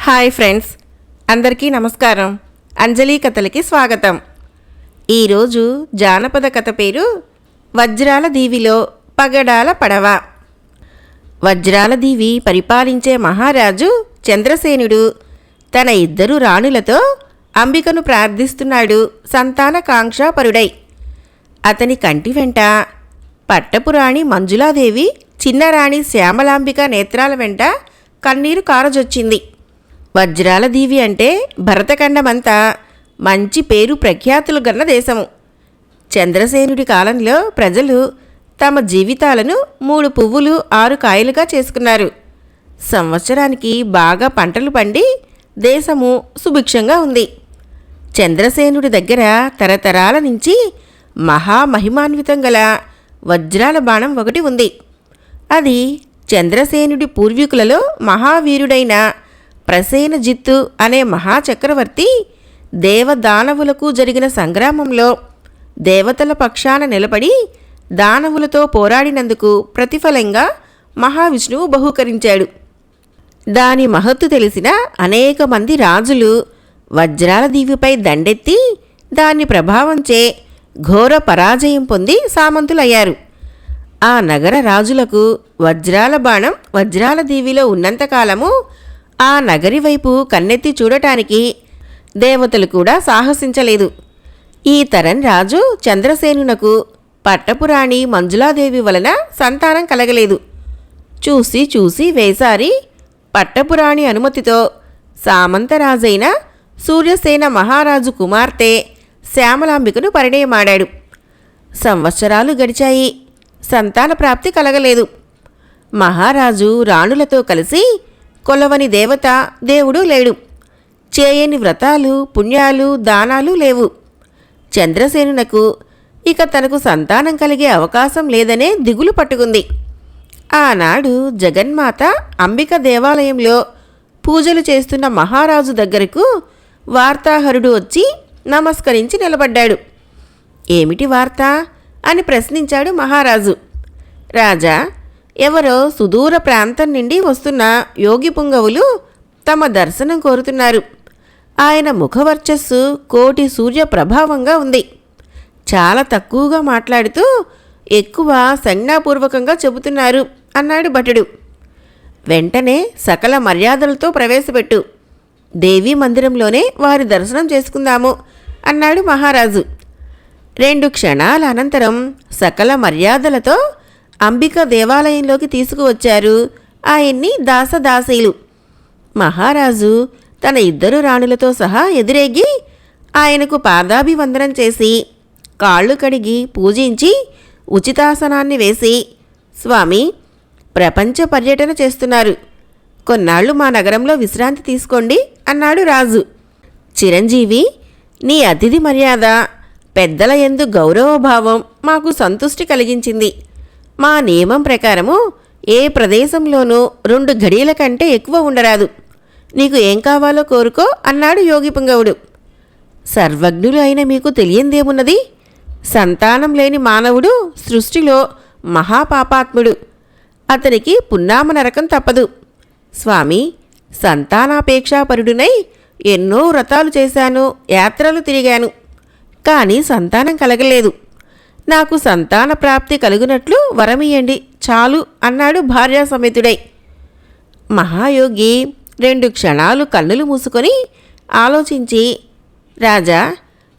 Hi friends, అందరికీ నమస్కారం. అంజలి కథలకి స్వాగతం. ఈరోజు జానపద కథ పేరు వజ్రాల దీవిలో పగడాల పడవ. వజ్రాల దీవి పరిపాలించే మహారాజు చంద్రసేనుడు తన ఇద్దరు రాణులతో అంబికను ప్రార్థిస్తున్నాడు సంతానకాంక్షాపరుడై. అతని కంటి వెంట పట్టపురాణి మంజులాదేవి చిన్నరాణి శ్యామలాంబిక నేత్రాల వెంట కన్నీరు కారజొచ్చింది. వజ్రాల దీవి అంటే భరతఖండమంతా మంచి పేరు ప్రఖ్యాతులు గన్న దేశము. చంద్రసేనుడి కాలంలో ప్రజలు తమ జీవితాలను 3 పువ్వులు 6 కాయలుగా చేసుకున్నారు. సంవత్సరానికి బాగా పంటలు పండి దేశము సుభిక్షంగా ఉంది. చంద్రసేనుడి దగ్గర తరతరాల నుంచి మహామహిమాన్వితం గల వజ్రాల బాణం ఒకటి ఉంది. అది చంద్రసేనుడి పూర్వీకులలో మహావీరుడైన ప్రసేనజిత్తు అనే మహాచక్రవర్తి దేవదానవులకు జరిగిన సంగ్రామంలో దేవతల పక్షాన నిలబడి దానవులతో పోరాడినందుకు ప్రతిఫలంగా మహావిష్ణువు బహూకరించాడు. దాని మహత్తు తెలిసిన అనేక మంది రాజులు వజ్రాల దీవిపై దండెత్తి దాని ప్రభావంచే ఘోర పరాజయం పొంది సామంతులయ్యారు. ఆ నగర రాజులకు వజ్రాల బాణం వజ్రాల దీవిలో ఉన్నంతకాలము ఆ నగరి వైపు కన్నెత్తి చూడటానికి దేవతలు కూడా సాహసించలేదు. ఈ తరం రాజు చంద్రసేనునకు పట్టపురాణి మంజులాదేవి వలన సంతానం కలగలేదు. చూసి చూసి వేసారి పట్టపురాణి అనుమతితో సామంతరాజైన సూర్యసేన మహారాజు కుమార్తె శ్యామలాంబికను పరిణయమాడాడు. సంవత్సరాలు గడిచాయి. సంతాన ప్రాప్తి కలగలేదు. మహారాజు రాణులతో కలిసి కొలవని దేవత దేవుడు లేడు. చేయని వ్రతాలు పుణ్యాలు దానాలు లేవు. చంద్రసేనునకు ఇక తనకు సంతానం కలిగే అవకాశం లేదనే దిగులు పట్టుకుంది. ఆనాడు జగన్మాత అంబిక దేవాలయంలో పూజలు చేస్తున్న మహారాజు దగ్గరకు వార్తాహరుడు వచ్చి నమస్కరించి నిలబడ్డాడు. ఏమిటి వార్త అని ప్రశ్నించాడు మహారాజు. రాజా, ఎవరో సుదూర ప్రాంతం నుండి వస్తున్న యోగి పుంగవులు తమ దర్శనం కోరుతున్నారు. ఆయన ముఖవర్చస్సు కోటి సూర్య ప్రభావంగా ఉంది. చాలా తక్కువగా మాట్లాడుతూ ఎక్కువ సంజ్ఞాపూర్వకంగా చెబుతున్నారు అన్నాడు భటుడు. వెంటనే సకల మర్యాదలతో ప్రవేశపెట్టు. దేవీ మందిరంలోనే వారి దర్శనం చేసుకుందాము అన్నాడు మహారాజు. 2 క్షణాల అనంతరం సకల మర్యాదలతో అంబిక దేవాలయంలోకి తీసుకువచ్చారు ఆయన్ని దాసదాసీలు. మహారాజు తన ఇద్దరు రాణులతో సహా ఎదురేగి ఆయనకు పాదాభివందనం చేసి కాళ్ళు కడిగి పూజించి ఉచితాసనాన్ని వేసి, స్వామి, ప్రపంచ పర్యటన చేస్తున్నారు, కొన్నాళ్ళు మా నగరంలో విశ్రాంతి తీసుకోండి అన్నాడు రాజు. చిరంజీవి, నీ అతిథి మర్యాద, పెద్దల యందు గౌరవభావం మాకు సంతృష్టి కలిగించింది. మా నియమం ప్రకారము ఏ ప్రదేశంలోనూ 2 ఘడియల కంటే ఎక్కువ ఉండరాదు. నీకు ఏం కావాలో కోరుకో అన్నాడు యోగి పుంగవుడు. సర్వజ్ఞులు అయిన మీకు తెలియందేమున్నది? సంతానం లేని మానవుడు సృష్టిలో మహాపాపాత్ముడు. అతనికి పున్నామ నరకం తప్పదు. స్వామి, సంతానాపేక్షాపరుడునై ఎన్నో వ్రతాలు చేశాను, యాత్రలు తిరిగాను, కానీ సంతానం కలగలేదు. నాకు సంతాన ప్రాప్తి కలుగునట్లు వరమియండి చాలు అన్నాడు భార్యాసమేతుడై. మహాయోగి 2 క్షణాలు కన్నులు మూసుకొని ఆలోచించి, రాజా,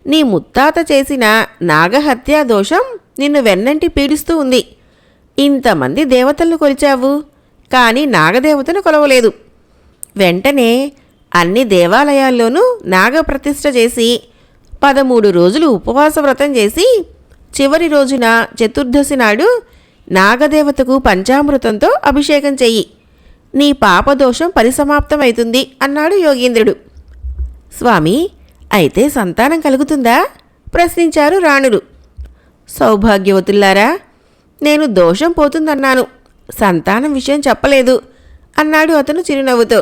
నీ ముత్తాత చేసిన నాగహత్యా దోషం నిన్ను వెన్నంటి పీడిస్తూ ఉంది. ఇంతమంది దేవతలను కొలిచావు, కానీ నాగదేవతను కొలవలేదు. వెంటనే అన్ని దేవాలయాల్లోనూ నాగప్రతిష్ఠ చేసి 13 రోజులు ఉపవాస వ్రతం చేసి చివరి రోజున చతుర్దశి నాడు నాగదేవతకు పంచామృతంతో అభిషేకం చెయ్యి. నీ పాపదోషం పరిసమాప్తమవుతుంది అన్నాడు యోగీంద్రుడు. స్వామి, అయితే సంతానం కలుగుతుందా ప్రశ్నించారు రాణులు. సౌభాగ్యవతుల్లారా, నేను దోషం పోతుందన్నాను, సంతానం విషయం చెప్పలేదు అన్నాడు అతను చిరునవ్వుతో.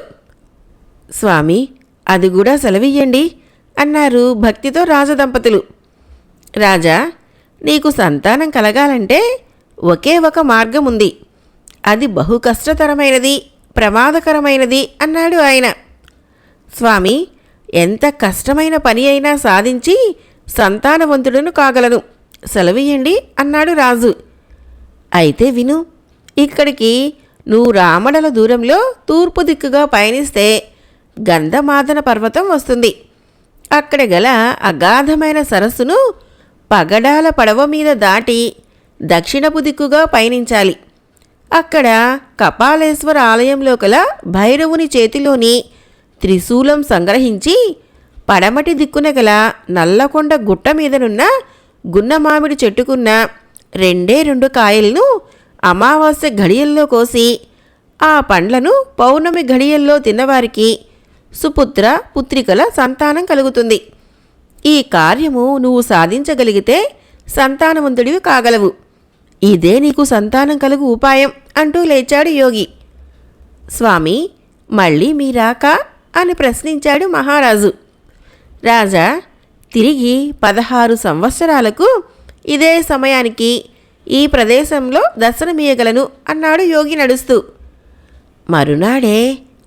స్వామి, అది కూడా సెలవియ్యండి అన్నారు భక్తితో రాజదంపతులు. రాజా, నీకు సంతానం కలగాలంటే ఒకే ఒక మార్గం ఉంది. అది బహు కష్టతరమైనది, ప్రమాదకరమైనది అన్నాడు ఆయన. స్వామి, ఎంత కష్టమైన పని అయినా సాధించి సంతానవంతుడును కాగలను, సెలవియ్యండి అన్నాడు రాజు. అయితే విను, ఇక్కడికి నువ్వు రామడల దూరంలో తూర్పు దిక్కుగా పయనిస్తే గంధమాదన పర్వతం వస్తుంది. అక్కడ గల అగాధమైన సరస్సును పగడాల పడవ మీద దాటి దక్షిణపు దిక్కుగా పయనించాలి. అక్కడ కపాలేశ్వర ఆలయంలో కల భైరవుని చేతిలోని త్రిశూలం సంగ్రహించి పడమటి దిక్కున గల నల్లకొండ గుట్ట మీదనున్న గున్నమామిడి చెట్టుకున్న 2 కాయలను అమావాస్య ఘడియల్లో కోసి ఆ పండ్లను పౌర్ణమి ఘడియల్లో తిన్నవారికి సుపుత్ర పుత్రికల సంతానం కలుగుతుంది. ఈ కార్యము నువ్వు సాధించగలిగితే సంతానవంతుడివి కాగలవు. ఇదే నీకు సంతానం కలుగు ఉపాయం అంటూ లేచాడు యోగి. స్వామి, మళ్ళీ మీరాక అని ప్రశ్నించాడు మహారాజు. రాజా, తిరిగి 16 సంవత్సరాలకు ఇదే సమయానికి ఈ ప్రదేశంలో దర్శనమీయగలను అన్నాడు యోగి నడుస్తూ. మరునాడే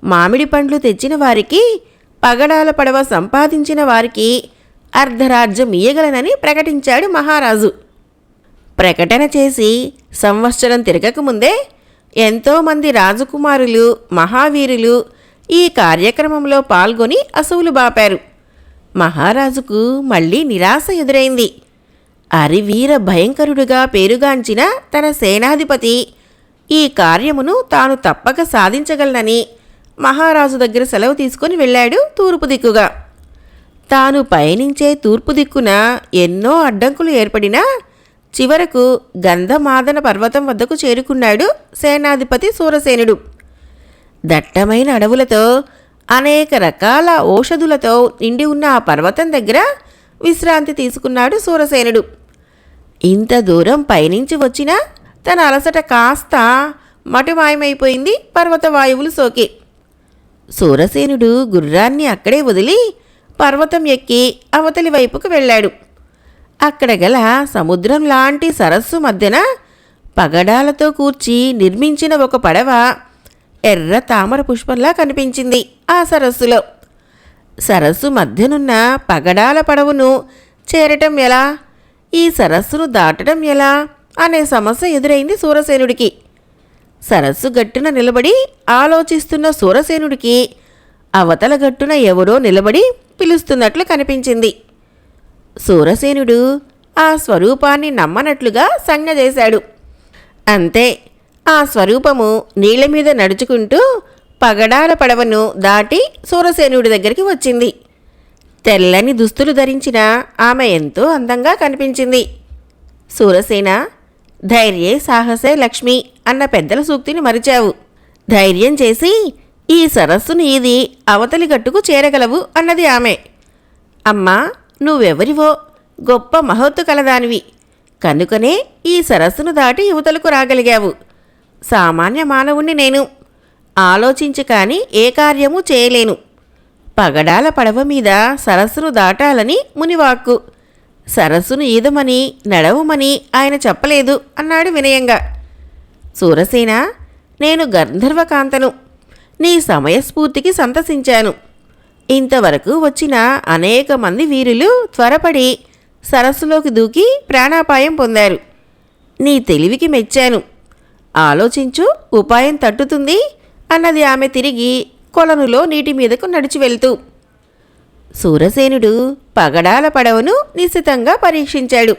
మామిడి పండ్లు తెచ్చిన వారికి, పగడాల పడవ సంపాదించిన వారికి అర్ధరాజ్యం ఇయ్యగలనని ప్రకటించాడు మహారాజు. ప్రకటన చేసి సంవత్సరం తిరగకముందే ఎంతోమంది రాజకుమారులు, మహావీరులు ఈ కార్యక్రమంలో పాల్గొని అసువులు బాపారు. మహారాజుకు మళ్ళీ నిరాశ ఎదురైంది. అరివీర భయంకరుడుగా పేరుగాంచిన తన సేనాధిపతి ఈ కార్యమును తాను తప్పక సాధించగలనని మహారాజు దగ్గర సెలవు తీసుకుని వెళ్ళాడు తూర్పు దిక్కుగా. తాను పయనించే తూర్పు దిక్కున ఎన్నో అడ్డంకులు ఏర్పడినా చివరకు గంధమాదన పర్వతం వద్దకు చేరుకున్నాడు సేనాధిపతి సూరసేనుడు. దట్టమైన అడవులతో, అనేక రకాల ఔషధులతో నిండి ఉన్న ఆ పర్వతం దగ్గర విశ్రాంతి తీసుకున్నాడు సూరసేనుడు. ఇంత దూరం పయనించి వచ్చినా తన అలసట కాస్త మటుమాయమైపోయింది పర్వత వాయువులు సోకి. సూరసేనుడు గుర్రాన్ని అక్కడే వదిలి పర్వతం ఎక్కి అవతలి వైపుకు వెళ్ళాడు. అక్కడ గల సముద్రం లాంటి సరస్సు మధ్యన పగడాలతో కూర్చి నిర్మించిన ఒక పడవ ఎర్ర తామర పుష్పంలా కనిపించింది ఆ సరస్సులో. సరస్సు మధ్యనున్న పగడాల పడవను చేరటం ఎలా, ఈ సరస్సును దాటడం ఎలా అనే సమస్య ఎదురైంది సూరసేనుడికి. సరస్సు గట్టున నిలబడి ఆలోచిస్తున్న సూరసేనుడికి అవతల గట్టున ఎవరో నిలబడి పిలుస్తున్నట్లు కనిపించింది. సూరసేనుడు ఆ స్వరూపాన్ని నమ్మనట్లుగా సంజ్ఞ చేశాడు. అంతే, ఆ స్వరూపము నీళ్ల మీద నడుచుకుంటూ పగడాల పడవను దాటి సూరసేనుడి దగ్గరికి వచ్చింది. తెల్లని దుస్తులు ధరించిన ఆమె ఎంతో అందంగా కనిపించింది. సూరసేన, ధైర్యే సాహసే లక్ష్మి అన్న పెద్దల సూక్తిని మరిచావు. ధైర్యం చేసి ఈ సరస్సును ఈది అవతలి గట్టుకు చేరగలవు అన్నది ఆమె. అమ్మా, నువ్వెవరివో గొప్ప మహత్తు కలదానివి కనుకనే ఈ సరస్సును దాటి యువతలకు రాగలిగావు. సామాన్య మానవుణ్ణి నేను. ఆలోచించి కాని ఏ కార్యము చేయలేను. పగడాల పడవ మీద సరస్సును దాటాలని మునివాక్కు. సరస్సును ఈదమని, నడవమని ఆయన చెప్పలేదు అన్నాడు వినయంగా. సూరసేన, నేను గంధర్వకాంతను. నీ సమయస్ఫూర్తికి సంతసించాను. ఇంతవరకు వచ్చిన అనేక మంది వీరులు త్వరపడి సరస్సులోకి దూకి ప్రాణాపాయం పొందారు. నీ తెలివికి మెచ్చాను. ఆలోచించు, ఉపాయం తట్టుతుంది అన్నది ఆమె తిరిగి కొలనులో నీటి మీదకు నడిచి వెళ్తూ. సూరసేనుడు పగడాల పడవను నిశితంగా పరీక్షించాడు.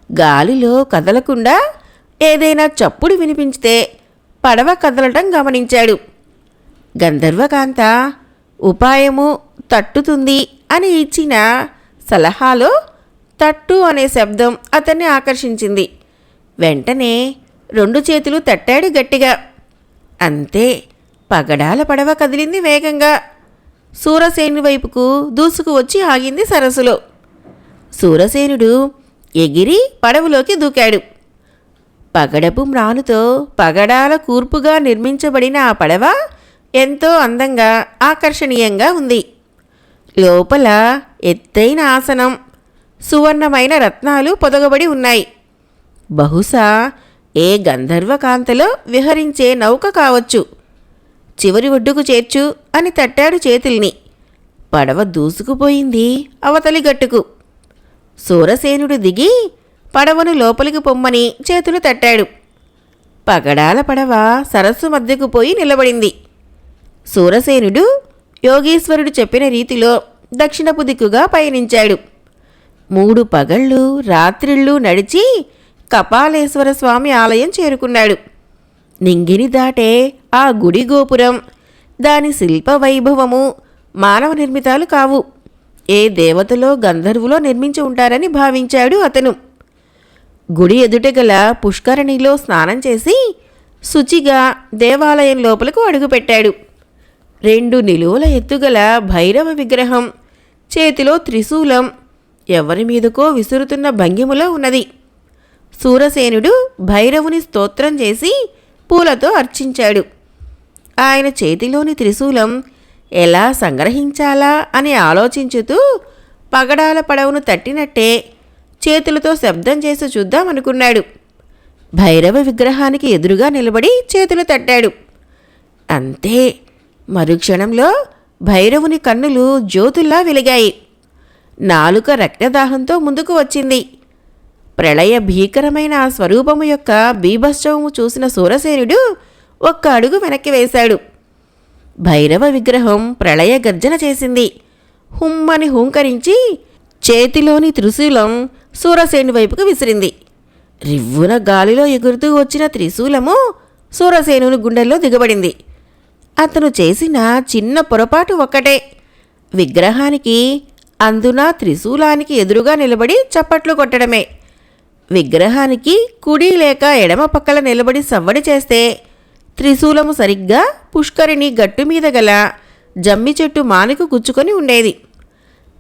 గాలిలో కదలకుండా ఏదైనా చప్పుడు వినిపించితే పడవ కదలటం గమనించాడు. గంధర్వకాంత ఉపాయము తట్టుతుంది అని ఇచ్చిన సలహాలో తట్టు అనే శబ్దం అతన్ని ఆకర్షించింది. వెంటనే 2 చేతులు తట్టాడు గట్టిగా. అంతే, పగడాల పడవ కదిలింది వేగంగా. సూరసేను వైపుకు దూసుకు వచ్చి ఆగింది సరస్సులో. సూరసేనుడు ఎగిరి పడవలోకి దూకాడు. పగడపు మ్రానుతో పగడాల కూర్పుగా నిర్మించబడిన ఆ పడవ ఎంతో అందంగా, ఆకర్షణీయంగా ఉంది. లోపల ఎత్తైన ఆసనం, సువర్ణమైన రత్నాలు పొదగబడి ఉన్నాయి. బహుశా ఏ గంధర్వకాంతలో విహరించే నౌక కావచ్చు. చివరి ఒడ్డుకు చేర్చు అని తట్టాడు చేతుల్ని. పడవ దూసుకుపోయింది అవతలి గట్టుకు. సూరసేనుడు దిగి పడవను లోపలికి పొమ్మని చేతులు తట్టాడు. పగడాల పడవ సరస్సు మధ్యకు పోయి నిలబడింది. సూరసేనుడు యోగీశ్వరుడు చెప్పిన రీతిలో దక్షిణపు దిక్కుగా పయనించాడు. 3 పగళ్ళు రాత్రిళ్ళు నడిచి కపాలేశ్వర స్వామి ఆలయం చేరుకున్నాడు. నింగిని దాటే ఆ గుడి గోపురం, దాని శిల్ప వైభవము మానవ నిర్మితాలు కావు, ఏ దేవతలో గంధర్వులో నిర్మించి ఉంటారని భావించాడు అతను. గుడి ఎదుట గల పుష్కరిణిలో స్నానం చేసి శుచిగా దేవాలయం లోపలకు అడుగుపెట్టాడు. 2 నిలువుల ఎత్తుగల భైరవ విగ్రహం, చేతిలో త్రిశూలం, ఎవరి మీదకో విసురుతున్న భంగిములో ఉన్నది. సూరసేనుడు భైరవుని స్తోత్రం చేసి పూలతో అర్చించాడు. ఆయన చేతిలోని త్రిశూలం ఎలా సంగ్రహించాలా అని ఆలోచించుతూ పగడాల పడవను తట్టినట్టే చేతులతో శబ్దం చేసి చూద్దామనుకున్నాడు. భైరవ విగ్రహానికి ఎదురుగా నిలబడి చేతులు తట్టాడు. అంతే, మరుక్షణంలో భైరవుని కన్నులు జ్యోతుల్లా వెలిగాయి. నాలుక రక్తదాహంతో ముందుకు వచ్చింది. ప్రళయ భీకరమైన ఆ స్వరూపము యొక్క బీభత్సవము చూసిన సూరసేనుడు ఒక్క అడుగు వెనక్కి వేశాడు. భైరవ విగ్రహం ప్రళయ గర్జన చేసింది. హుమ్మని హూంకరించి చేతిలోని త్రిశూలం సూరసేను వైపుకు విసిరింది. రివ్వున గాలిలో ఎగురుతూ వచ్చిన త్రిశూలము సూరసేనుని గుండెల్లో దిగబడింది. అతను చేసిన చిన్న పొరపాటు ఒక్కటే, విగ్రహానికి అందున త్రిశూలానికి ఎదురుగా నిలబడి చప్పట్లు కొట్టడమే. విగ్రహానికి కుడి లేక ఎడమ పక్కల నిలబడి సవ్వడి చేస్తే త్రిశూలము సరిగ్గా పుష్కరిణి గట్టుమీద గల జమ్మి చెట్టు మానుకు గుచ్చుకొని ఉండేది.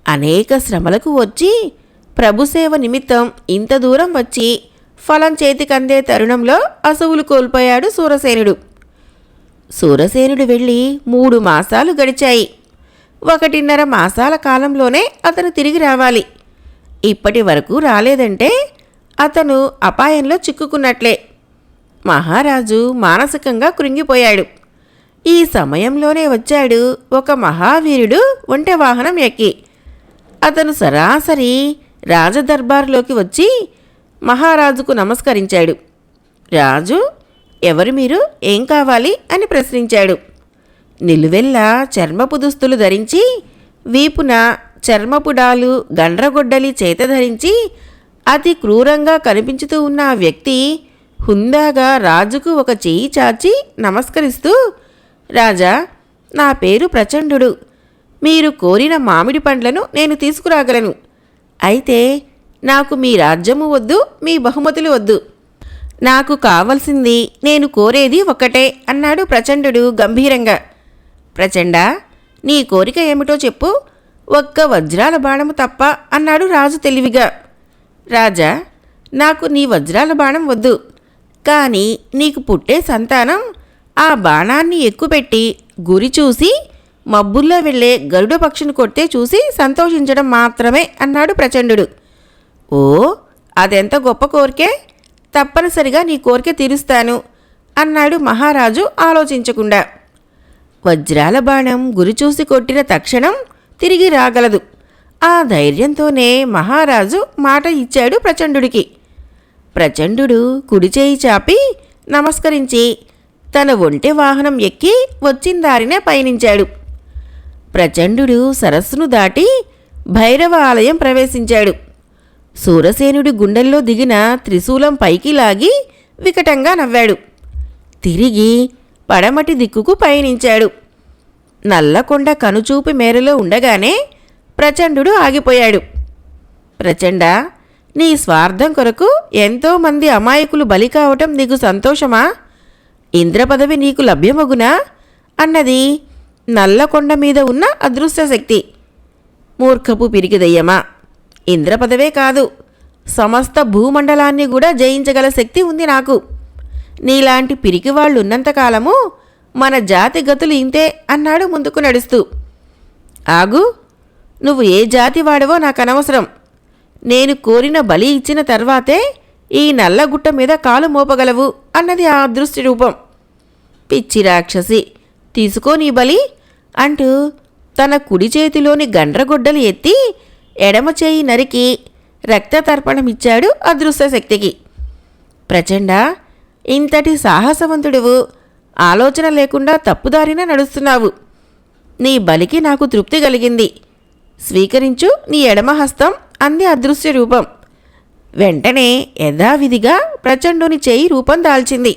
అనేక శ్రమలకు వచ్చి ప్రభుసేవ నిమిత్తం ఇంత దూరం వచ్చి ఫలం చేతికందే తరుణంలో అసువులు కోల్పోయాడు సూరసేనుడు. సూరసేనుడు వెళ్ళి 3 మాసాలు గడిచాయి. 1.5 మాసాల కాలంలోనే అతను తిరిగి రావాలి. ఇప్పటి వరకు రాలేదంటే అతను అపాయంలో చిక్కుకున్నట్లే. మహారాజు మానసికంగా కృంగిపోయాడు. ఈ సమయంలోనే వచ్చాడు ఒక మహావీరుడు ఒంటె వాహనం ఎక్కి. అతను సరాసరి రాజదర్బార్లోకి వచ్చి మహారాజుకు నమస్కరించాడు. రాజు, ఎవరు మీరు, ఏం కావాలి అని ప్రశ్నించాడు. నిలువెల్లా చర్మపు దుస్తులు ధరించి, వీపున చర్మపుడాలు గండ్రగొడ్డలి చేత ధరించి అతి క్రూరంగా కనిపించుతూ ఉన్న ఆ వ్యక్తి హుందాగా రాజుకు ఒక చెయ్యి చాచి నమస్కరిస్తూ, రాజా, నా పేరు ప్రచండుడు. మీరు కోరిన మామిడి పండ్లను నేను తీసుకురాగలను. అయితే నాకు మీ రాజ్యము వద్దు, మీ బహుమతులు వద్దు. నాకు కావలసింది, నేను కోరేది ఒక్కటే అన్నాడు ప్రచండుడు గంభీరంగా. ప్రచండా, నీ కోరిక ఏమిటో చెప్పు. ఒక్క వజ్రాల బాణము తప్ప అన్నాడు రాజు తెలివిగా. రాజా, నాకు నీ వజ్రాల బాణం వద్దు. కానీ నీకు పుట్టే సంతానం ఆ బాణాన్ని ఎక్కుపెట్టి గురి చూసి మబ్బుల్లో వెళ్ళే గరుడ పక్షిని కొడితే చూసి సంతోషించడం మాత్రమే అన్నాడు ప్రచండుడు. ఓ, అదెంత గొప్ప కోరికే, తప్పనిసరిగా నీ కోరిక తీరుస్తాను అన్నాడు మహారాజు ఆలోచించకుండా. వజ్రాల బాణం గురిచూసి కొట్టిన తక్షణం తిరిగి రాగలదు. ఆ ధైర్యంతోనే మహారాజు మాట ఇచ్చాడు ప్రచండుడికి. ప్రచండుడు కుడిచేయి చాపి నమస్కరించి తన ఒంటె వాహనం ఎక్కి వచ్చిన దారినే పయనించాడు. ప్రచండుడు సరస్సును దాటి భైరవ ఆలయం ప్రవేశించాడు. సూరసేనుడి గుండెల్లో దిగిన త్రిశూలం పైకి లాగి వికటంగా నవ్వాడు. తిరిగి పడమటి దిక్కుకు పయనించాడు. నల్లకొండ కనుచూపు మేరలో ఉండగానే ప్రచండుడు ఆగిపోయాడు. ప్రచండ, నీ స్వార్థం కొరకు ఎంతోమంది అమాయకులు బలి కావటం నీకు సంతోషమా? ఇంద్రపదవి నీకు లభ్యమగునా అన్నది నల్లకొండ మీద ఉన్న అదృశ్య శక్తి. మూర్ఖపు పిరికిదయ్యమా, ఇంద్రపదవే కాదు, సమస్త భూమండలాన్ని కూడా జయించగల శక్తి ఉంది నాకు. నీలాంటి పిరికివాళ్లు ఉన్నంతకాలము మన జాతి గతులు ఇంతే అన్నాడు ముందుకు నడుస్తూ. ఆగు, నువ్వు ఏ జాతి వాడవో నాకు అనవసరం. నేను కోరిన బలి ఇచ్చిన తర్వాతే ఈ నల్లగుట్ట మీద కాలు మోపగలవు అన్నది ఆ అదృశ్య రూపం. పిచ్చి రాక్షసి, తీసుకో నీ బలి అంటూ తన కుడి చేతిలోని గండ్రగొడ్డలు ఎత్తి ఎడమ చేయి నరికి రక్తతర్పణమిచ్చాడు అదృశ్య శక్తికి. ప్రచండ, ఇంతటి సాహసవంతుడువు ఆలోచన లేకుండా తప్పుదారిన నడుస్తున్నావు. నీ బలికి నాకు తృప్తి కలిగింది. స్వీకరించు నీ ఎడమ హస్తం అంది అదృశ్య రూపం. వెంటనే యథావిధిగా ప్రచండుని చేయి రూపం దాల్చింది.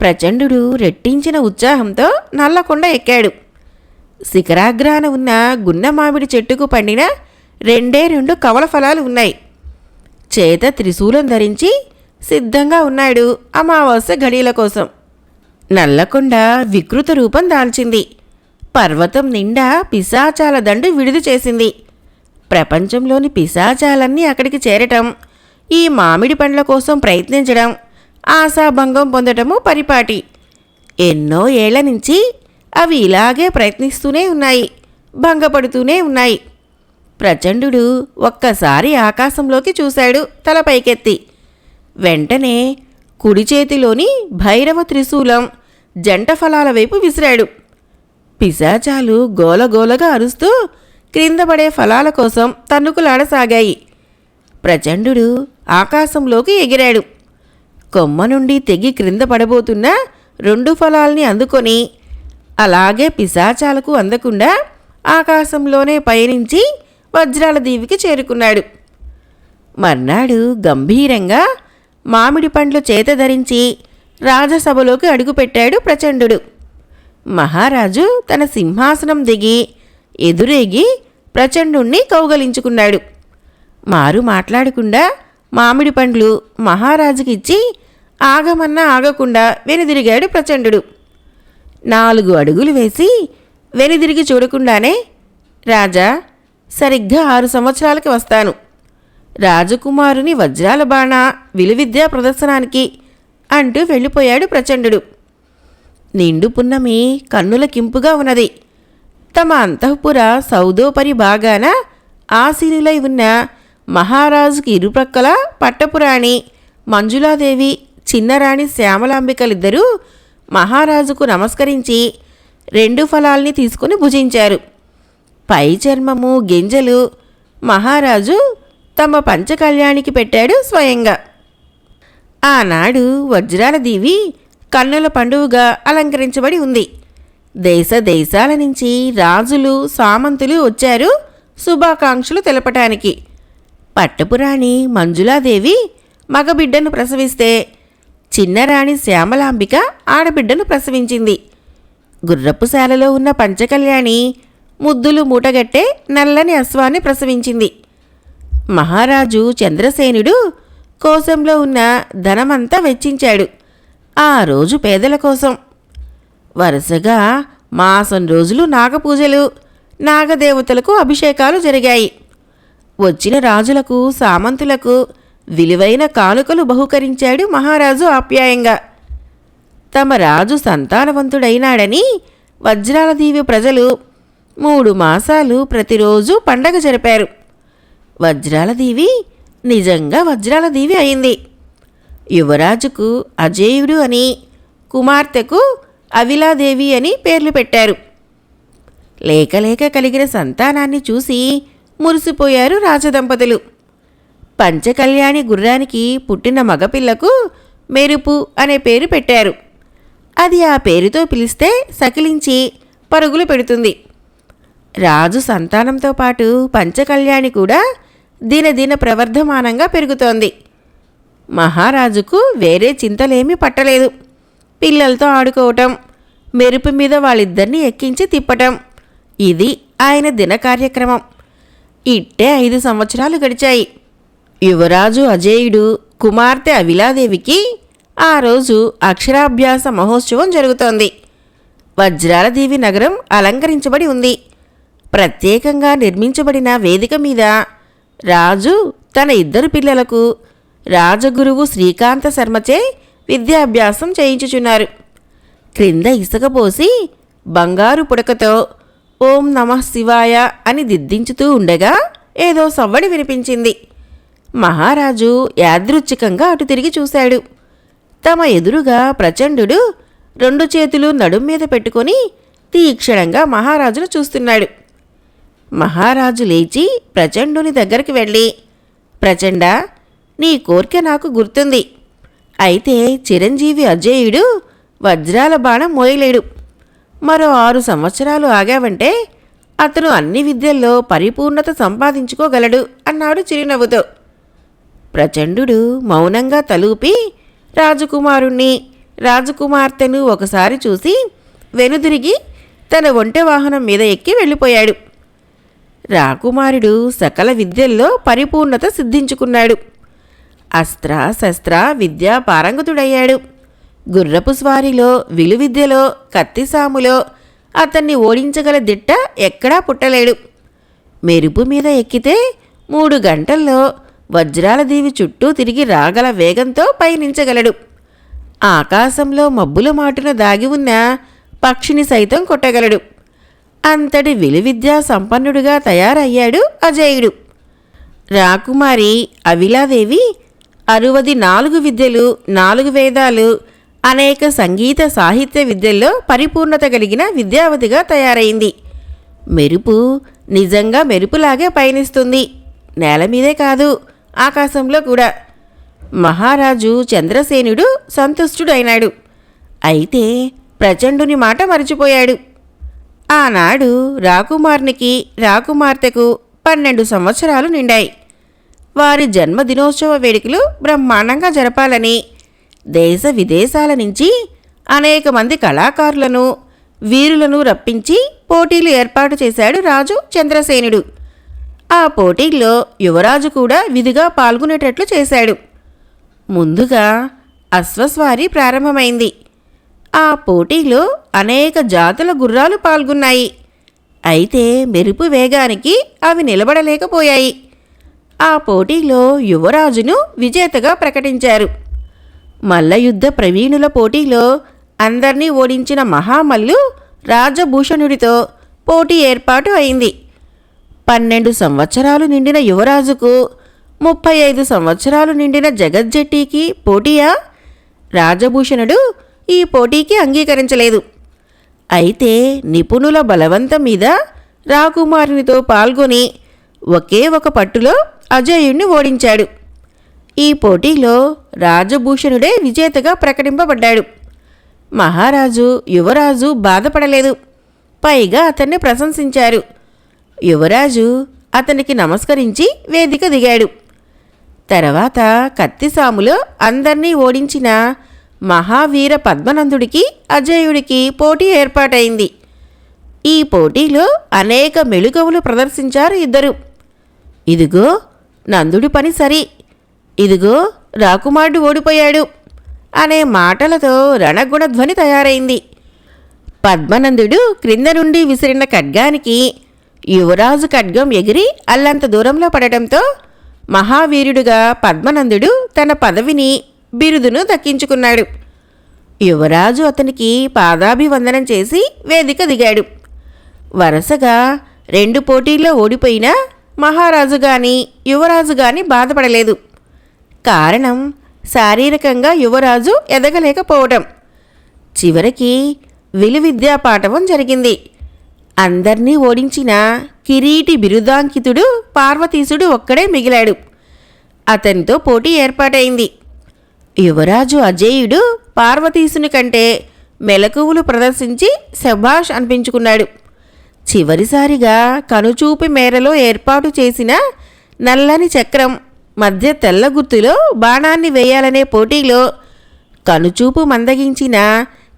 ప్రచండు రెట్టించిన ఉత్సాహంతో నల్లకొండ ఎక్కాడు. శిఖరాగ్రాన ఉన్న గున్న మామిడి చెట్టుకు పండిన 2 కవల ఫలాలు ఉన్నాయి. చేత త్రిశూలం ధరించి సిద్ధంగా ఉన్నాడు అమావాస్య ఘడియల కోసం. నల్లకొండ వికృత రూపం దాల్చింది. పర్వతం నిండా పిశాచాల దండు విడుదల చేసింది. ప్రపంచంలోని పిశాచాలన్నీ అక్కడికి చేరటం, ఈ మామిడి పండ్ల కోసం ప్రయత్నించడం, ఆశాభంగం పొందటము పరిపాటి. ఎన్నో ఏళ్ల నుంచి అవి ఇలాగే ప్రయత్నిస్తూనే ఉన్నాయి, భంగపడుతూనే ఉన్నాయి. ప్రచండు ఒక్కసారి ఆకాశంలోకి చూశాడు తల పైకెత్తి. వెంటనే కుడి చేతిలోని భైరవ త్రిశూలం జంట ఫలాల వైపు విసిరాడు. పిశాచాలు గోలగోలగా అరుస్తూ క్రిందపడే ఫలాల కోసం తన్నుకులాడసాగాయి. ప్రచండు ఆకాశంలోకి ఎగిరాడు. కొమ్మ నుండి తెగి క్రింద పడబోతున్న 2 ఫలాల్ని అందుకొని అలాగే పిశాచాలకు అందకుండా ఆకాశంలోనే పయనించి వజ్రాల దీవికి చేరుకున్నాడు. మర్నాడు గంభీరంగా మామిడి పండ్లు చేత ధరించి రాజసభలోకి అడుగుపెట్టాడు ప్రచండు. మహారాజు తన సింహాసనం దిగి ఎదురేగి ప్రచండుణ్ణి కౌగలించుకున్నాడు. మారు మాట్లాడకుండా మామిడి పండ్లు మహారాజుకిచ్చి ఆగమన్నా ఆగకుండా వెనుదిరిగాడు ప్రచండు. 4 అడుగులు వేసి వెనుదిరిగి చూడకుండానే, రాజా, సరిగ్గా 6 సంవత్సరాలకి వస్తాను. రాజకుమారుని వజ్రాల బాణ విలువిద్యా ప్రదర్శనానికి అంటూ వెళ్ళిపోయాడు ప్రచండు. నిండు పున్నమి కన్నులకింపుగా ఉన్నది. తమ అంతఃపుర సౌదోపరి భాగాన ఆసీనులై ఉన్న మహారాజుకి ఇరుప్రక్కల పట్టపురాణి మంజులాదేవి, చిన్నరాణి శ్యామలాంబికలిద్దరూ మహారాజుకు నమస్కరించి 2 ఫలాల్ని తీసుకుని భుజించారు. పై చర్మము గింజలు మహారాజు తమ పంచకళ్యాణికి పెట్టాడు స్వయంగా. ఆనాడు వజ్రాల దీవి కన్నుల పండుగగా అలంకరించబడి ఉంది. దేశ దేశాల నుంచి రాజులు సామంతులు వచ్చారు శుభాకాంక్షలు తెలపటానికి. పట్టపురాణి మంజులాదేవి మగబిడ్డను ప్రసవిస్తే చిన్నరాణి శ్యామలాంబిక ఆడబిడ్డను ప్రసవించింది. గుర్రపుశాలలో ఉన్న పంచకళ్యాణి ముద్దులు మూటగట్టే నల్లని అశ్వాన్ని ప్రసవించింది. మహారాజు చంద్రసేనుడు కోశంలో ఉన్న ధనమంతా వెచ్చించాడు ఆ రోజు పేదల కోసం. వరుసగా మాసం రోజులు నాగపూజలు, నాగదేవతలకు అభిషేకాలు జరిగాయి. వచ్చిన రాజులకు సామంతులకు విలువైన కానుకలు బహుకరించాడు మహారాజు ఆప్యాయంగా. తమ రాజు సంతానవంతుడైనాడని వజ్రాల దీవి ప్రజలు 3 మాసాలు ప్రతిరోజు పండగ జరిపారు. వజ్రాల దీవి నిజంగా వజ్రాల దీవి అయింది. యువరాజుకు అజేయుడు అని, కుమార్తెకు అవిలాదేవి అని పేర్లు పెట్టారు. లేకలేక కలిగిన సంతానాన్ని చూసి మురిసిపోయారు రాజదంపతులు. పంచకళ్యాణి గుర్రానికి పుట్టిన మగపిల్లకు మెరుపు అనే పేరు పెట్టారు. అది ఆ పేరుతో పిలిస్తే సకిలించి పరుగులు పెడుతుంది. రాజు సంతానంతో పాటు పంచకళ్యాణి కూడా దినదిన ప్రవర్ధమానంగా పెరుగుతోంది. మహారాజుకు వేరే చింతలేమీ పట్టలేదు. పిల్లలతో ఆడుకోవటం, మెరుపు మీద వాళ్ళిద్దరినీ ఎక్కించి తిప్పటం, ఇది ఆయన దిన కార్యక్రమం. ఇట్టే 5 సంవత్సరాలు గడిచాయి. యువరాజు అజేయుడు, కుమార్తె అవిలాదేవికి ఆ రోజు అక్షరాభ్యాస మహోత్సవం జరుగుతోంది. వజ్రాల దీవి నగరం అలంకరించబడి ఉంది. ప్రత్యేకంగా నిర్మించబడిన వేదిక మీద రాజు తన 2 పిల్లలకు రాజగురువు శ్రీకాంత శర్మచే విద్యాభ్యాసం చేయించుచున్నారు. క్రింద ఇసుక పోసి బంగారు పుడకతో ఓం నమః శివాయ అని దిద్దించుతూ ఉండగా ఏదో సవ్వడి వినిపించింది. మహారాజు యాదృచ్ఛికంగా అటు తిరిగి చూశాడు. తమ ఎదురుగా ప్రచండు 2 చేతులు నడుం మీద పెట్టుకొని తీక్షణంగా మహారాజును చూస్తున్నాడు. మహారాజు లేచి ప్రచండుని దగ్గరికి వెళ్ళి, ప్రచండ, నీ కోరిక నాకు గుర్తుంది. అయితే చిరంజీవి అజేయుడు వజ్రాల బాణం మోయలేడు. మరో 6 సంవత్సరాలు ఆగావంటే అతను అన్ని విద్యల్లో పరిపూర్ణత సంపాదించుకోగలడు అన్నాడు చిరునవ్వుతో. ప్రచండు మౌనంగా తలూపి రాజకుమారుణ్ణి, రాజకుమార్తెను ఒకసారి చూసి వెనుదిరిగి తన ఒంటె వాహనం మీద ఎక్కి వెళ్ళిపోయాడు. రాకుమారుడు సకల విద్యల్లో పరిపూర్ణత సిద్ధించుకున్నాడు. అస్త్ర శస్త్ర విద్యా పారంగతుడయ్యాడు. గుర్రపు స్వారీలో, విలువిద్యలో, కత్తిసాములో అతన్ని ఓడించగల దిట్ట ఎక్కడా పుట్టలేడు. మెరుపు మీద ఎక్కితే 3 గంటల్లో వజ్రాల దీవి చుట్టూ తిరిగి రాగల వేగంతో పయనించగలడు. ఆకాశంలో మబ్బుల మాటున దాగి ఉన్న పక్షిని సైతం కొట్టగలడు. అంతటి విలువిద్యా సంపన్నుడిగా తయారయ్యాడు అజేయుడు. రాకుమారి అవిలాదేవి 64 విద్యలు, 4 వేదాలు, అనేక సంగీత సాహిత్య విద్యల్లో పరిపూర్ణత కలిగిన విద్యావతిగా తయారైంది. మెరుపు నిజంగా మెరుపులాగే పయనిస్తుంది, నేల మీదే కాదు ఆకాశంలో కూడా. మహారాజు చంద్రసేనుడు సంతుష్టుడైనాడు. అయితే ప్రచండుని మాట మరిచిపోయాడు. ఆనాడు రాకుమారునికి, రాకుమార్తెకు 12 సంవత్సరాలు నిండాయి. వారి జన్మదినోత్సవ వేడుకలు బ్రహ్మాండంగా జరపాలని దేశ విదేశాల నుంచి అనేక మంది కళాకారులను, వీరులను రప్పించి పోటీలు ఏర్పాటు చేశాడు రాజు చంద్రసేనుడు. ఆ పోటీల్లో యువరాజు కూడా విధిగా పాల్గొనేటట్లు చేశాడు. ముందుగా అశ్వస్వారీ ప్రారంభమైంది. ఆ పోటీలో అనేక జాతుల గుర్రాలు పాల్గొన్నాయి. అయితే మెరుపు వేగానికి అవి నిలబడలేకపోయాయి. ఆ పోటీలో యువరాజును విజేతగా ప్రకటించారు. మల్లయుద్ధ ప్రవీణుల పోటీలో అందర్నీ ఓడించిన మహామల్లు రాజభూషణుడితో పోటీ ఏర్పాటు అయింది. 12 సంవత్సరాలు నిండిన యువరాజుకు 35 సంవత్సరాలు నిండిన జగజ్జెట్టికి పోటీయా? రాజభూషణుడు ఈ పోటీకి అంగీకరించలేదు. అయితే నిపుణుల బలవంతం మీద రాకుమారునితో పాల్గొని ఒకే ఒక పట్టులో అజేయుణ్ణి ఓడించాడు. ఈ పోటీలో రాజభూషణుడే విజేతగా ప్రకటింపబడ్డాడు. మహారాజు, యువరాజు బాధపడలేదు. పైగా అతన్ని ప్రశంసించారు. యువరాజు అతనికి నమస్కరించి వేదిక దిగాడు. తర్వాత కత్తిసాములో అందర్నీ ఓడించిన మహావీర పద్మనందుడికి, అజేయుడికి పోటీ ఏర్పాటైంది. ఈ పోటీలో అనేక మెళుకువలు ప్రదర్శించారు ఇద్దరు. ఇదిగో నందుడి పని సరి, ఇదిగో రాకుమారుడు ఓడిపోయాడు అనే మాటలతో రణగుణధ్వని తయారైంది. పద్మనందుడు క్రింద నుండి విసిరిన ఖడ్గానికి యువరాజు ఖడ్గం ఎగిరి అల్లంత దూరంలో పడటంతో మహావీరుడుగా పద్మనందుడు తన పదవిని, బిరుదును దక్కించుకున్నాడు. యువరాజు అతనికి పాదాభివందనం చేసి వేదిక దిగాడు. వరుసగా 2 పోటీల్లో ఓడిపోయినా మహారాజు గాని, యువరాజు గాని బాధపడలేదు. కారణం శారీరకంగా యువరాజు ఎదగలేకపోవటం. చివరికి విలువిద్యా పాఠవం జరిగింది. అందర్నీ ఓడించిన కిరీటి బిరుదాంకితుడు పార్వతీశుడు ఒక్కడే మిగిలాడు. అతనితో పోటీ ఏర్పాటైంది. యువరాజు అజేయుడు పార్వతీశుని కంటే మెలకువలు ప్రదర్శించి శభాష్ అనిపించుకున్నాడు. చివరిసారిగా కనుచూపు మేరలో ఏర్పాటు చేసిన నల్లని చక్రం మధ్య తెల్ల గుర్తులో బాణాన్ని వేయాలనే పోటీలో కనుచూపు మందగించిన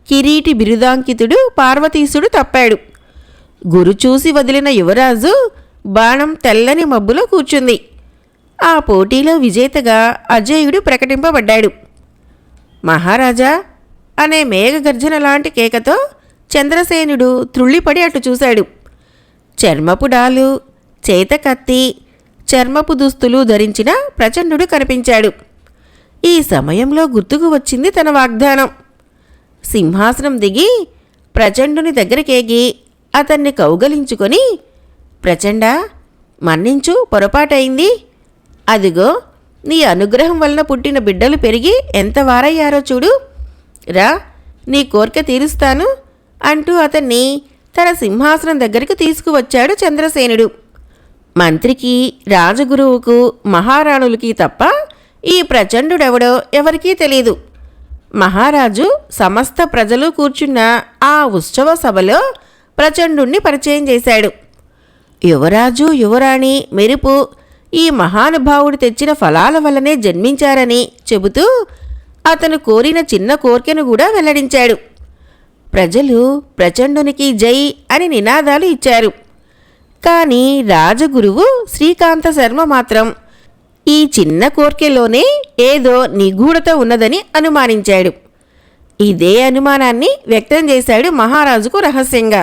కిరీటి బిరుదాంకితుడు పార్వతీశుడు తప్పాడు. గురు చూసి వదిలిన యువరాజు బాణం తెల్లని మబ్బులో కూర్చుంది. ఆ పోటీలో విజేతగా అజేయుడు ప్రకటింపబడ్డాడు. మహారాజా అనే మేఘగర్జన లాంటి కేకతో చంద్రసేనుడు త్రుళ్ళిపడి అటు చూశాడు. చర్మపు డాలు, చేత కత్తి, చర్మపు దుస్తులు ధరించిన ప్రచండుడు కనిపించాడు. ఈ సమయంలో గుర్తుకు వచ్చింది తన వాగ్దానం. సింహాసనం దిగి ప్రచండుని దగ్గరికేగి అతన్ని కౌగలించుకొని, ప్రచండ, మన్నించు, పొరపాటైంది. అదిగో నీ అనుగ్రహం వలన పుట్టిన బిడ్డలు పెరిగి ఎంత వారయ్యారో చూడు. రా, నీ కోరిక తీరుస్తాను అంటూ అతన్ని తన సింహాసనం దగ్గరికి తీసుకువచ్చాడు చంద్రసేనుడు. మంత్రికి, రాజగురువుకు, మహారాణులకి తప్ప ఈ ప్రచండుడెవడో ఎవరికీ తెలీదు. మహారాజు సమస్త ప్రజలు కూర్చున్న ఆ ఉత్సవ సభలో ప్రచండుణ్ణి పరిచయం చేశాడు. యువరాజు, యువరాణి మెరుపు ఈ మహానుభావుడు తెచ్చిన ఫలాల వల్లనే జన్మించారని చెబుతూ అతను కోరిన చిన్న కోర్కెను కూడా వెల్లడించాడు. ప్రజలు ప్రచండునికి జై అని నినాదాలు ఇచ్చారు. కానీ రాజగురువు శ్రీకాంత శర్మ మాత్రం ఈ చిన్న కోర్కెలోనే ఏదో నిగూఢత ఉన్నదని అనుమానించాడు. ఇదే అనుమానాన్ని వ్యక్తం చేశాడు మహారాజుకు రహస్యంగా.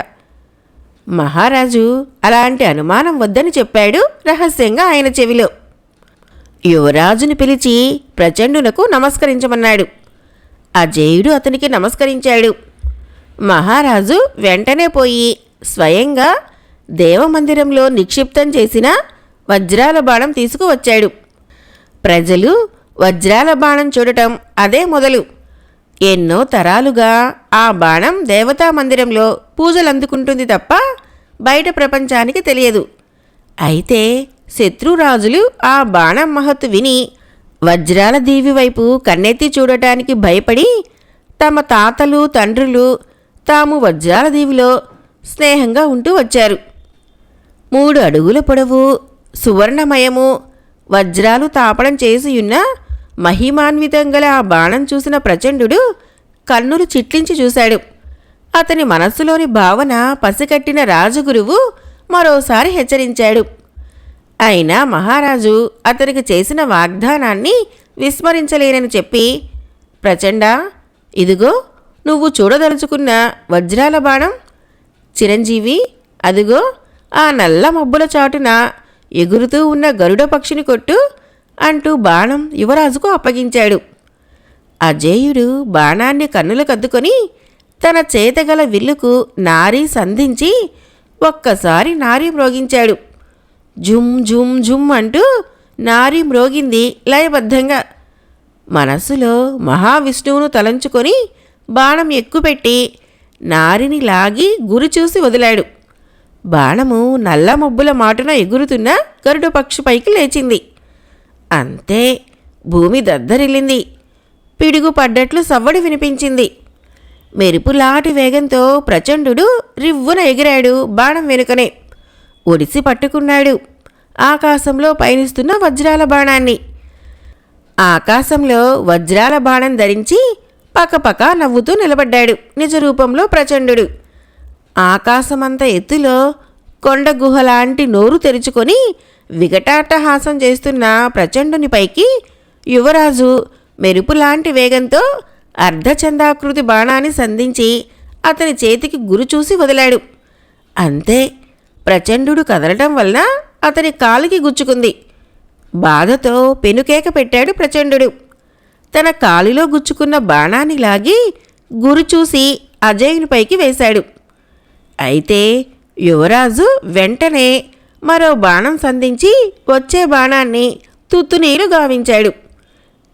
మహారాజు అలాంటి అనుమానం వద్దని చెప్పాడు రహస్యంగా ఆయన చెవిలో. యువరాజుని పిలిచి ప్రచండునకు నమస్కరించమన్నాడు. అజేయుడు అతనికి నమస్కరించాడు. మహారాజు వెంటనే పోయి స్వయంగా దేవమందిరంలో నిక్షిప్తం చేసిన వజ్రాల బాణం తీసుకువచ్చాడు. ప్రజలు వజ్రాల బాణం చూడటం అదే మొదలు. ఎన్నో తరాలుగా ఆ బాణం దేవతా మందిరంలో పూజలందుకుంటుంది తప్ప బయట ప్రపంచానికి తెలియదు. అయితే శత్రురాజులు ఆ బాణం మహత్తు విని వజ్రాల దీవి వైపు కన్నెత్తి చూడటానికి భయపడి తమ తాతలు, తండ్రులు తాము వజ్రాల దీవిలో స్నేహంగా ఉంటూ వచ్చారు. 3 అడుగుల పొడవు, సువర్ణమయము, వజ్రాలు తాపడం చేసియున్న మహిమాన్వితం గల ఆ బాణం చూసిన ప్రచండుడు కన్నులు చిట్లించి చూశాడు. అతని మనస్సులోని భావన పసికట్టిన రాజగురువు మరోసారి హెచ్చరించాడు. అయినా మహారాజు అతనికి చేసిన వాగ్దానాన్ని విస్మరించలేనని చెప్పి, ప్రచండ, ఇదిగో నువ్వు చూడదలుచుకున్న వజ్రాల బాణం. చిరంజీవి, అదిగో ఆ నల్ల మబ్బుల చాటున ఎగురుతూ ఉన్న గరుడ పక్షిని కొట్టు అంటూ బాణం యువరాజుకు అప్పగించాడు. అజేయుడు బాణాన్ని కన్నులకద్దుకొని తన చేతగల విల్లుకు నారీ సంధించి ఒక్కసారి నారీ మ్రోగించాడు. జుమ్ జుమ్ జుమ్ అంటూ నారీ మ్రోగింది లయబద్ధంగా. మనస్సులో మహావిష్ణువును తలంచుకొని బాణం ఎక్కుపెట్టి నారిని లాగి గురి చూసి వదిలాడు. బాణము నల్ల మబ్బుల మాటున ఎగురుతున్న గరుడ పక్షిపైకి లేచింది. అంతే, భూమి దద్దరిల్లింది. పిడుగు పడ్డట్లు సవ్వడి వినిపించింది. మెరుపులాటి వేగంతో ప్రచండుడు రివ్వున ఎగిరాడు బాణం వెనుకనే. ఒడిసి పట్టుకున్నాడు ఆకాశంలో పయనిస్తున్న వజ్రాల బాణాన్ని. ఆకాశంలో వజ్రాల బాణం ధరించి పకపక నవ్వుతూ నిలబడ్డాడు నిజరూపంలో ప్రచండుడు. ఆకాశమంత ఎత్తులో కొండ గుహలాంటి నోరు తెరుచుకొని వికటాట్టహాసం చేస్తున్న ప్రచండుని పైకి యువరాజు మెరుపులాంటి వేగంతో అర్ధచందాకృతి బాణాన్ని సంధించి అతని చేతికి గురి చూసి వదిలాడు. అంతే, ప్రచండుడు కదలటం వలన అతని కాలికి గుచ్చుకుంది. బాధతో పెనుకేక పెట్టాడు ప్రచండుడు. తన కాలిలో గుచ్చుకున్న బాణాన్ని లాగి గురి చూసి అజయునిపైకి వేశాడు. అయితే యువరాజు వెంటనే మరో బాణం సంధించి వచ్చే బాణాన్ని తుత్తునీరు గావించాడు.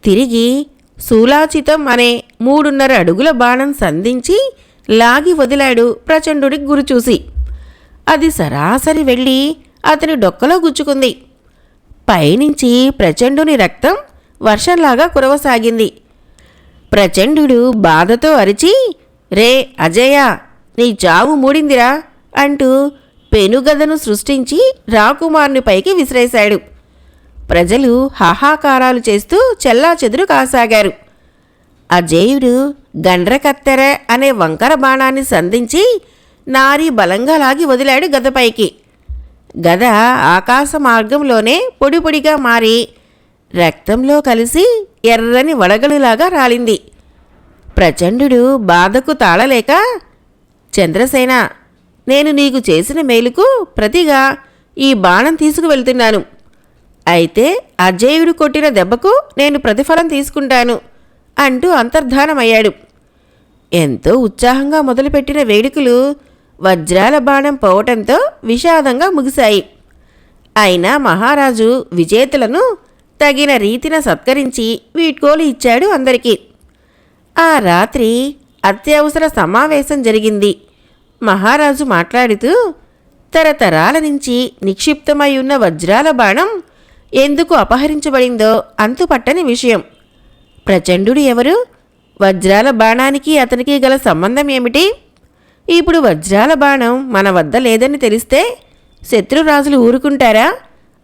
తిరిగి శూలాచితం అనే 3.5 అడుగుల బాణం సంధించి లాగి వదిలాడు ప్రచండుడికి గురిచూసి. అది సరాసరి వెళ్ళి అతని డొక్కలో గుచ్చుకుంది. పైనుంచి ప్రచండుని రక్తం వర్షంలాగా కురవసాగింది. ప్రచండుడు బాధతో అరిచి, రే అజయ, నీ చావు మూడిందిరా అంటూ పెనుగదను సృష్టించి రాకుమారుని పైకి విసిరేశాడు. ప్రజలు హాహాకారాలు చేస్తూ చెల్లాచెదురు కాసాగారు. అజేయుడు గండ్రకత్తెర అనే వంకర బాణాన్ని సంధించి నారీ బలంగా లాగి వదిలాడు గదపైకి. గద ఆకాశ మార్గంలోనే పొడి పొడిగా మారి రక్తంలో కలిసి ఎర్రని వడగలులాగా రాలింది. ప్రచండుడు బాధకు తాళలేక, చంద్రసేన, నేను నీకు చేసిన మేలుకు ప్రతిగా ఈ బాణం తీసుకువెళ్తున్నాను. అయితే అజేయుడు కొట్టిన దెబ్బకు నేను ప్రతిఫలం తీసుకుంటాను అంటూ అంతర్ధానమయ్యాడు. ఎంతో ఉత్సాహంగా మొదలుపెట్టిన వేడుకలు వజ్రాల బాణం పోవటంతో విషాదంగా ముగిశాయి. అయినా మహారాజు విజేతలను తగిన రీతిన సత్కరించి వీడ్కోలు ఇచ్చాడు అందరికీ. ఆ రాత్రి అత్యవసర సమావేశం జరిగింది. మహారాజు మాట్లాడుతూ, తరతరాల నుంచి నిక్షిప్తమై ఉన్న వజ్రాల బాణం ఎందుకు అపహరించబడిందో అంతుపట్టని విషయం. ప్రచండుడు ఎవరు? వజ్రాల బాణానికి అతనికి గల సంబంధం ఏమిటి? ఇప్పుడు వజ్రాల బాణం మన వద్ద లేదని తెలిస్తే శత్రురాజులు ఊరుకుంటారా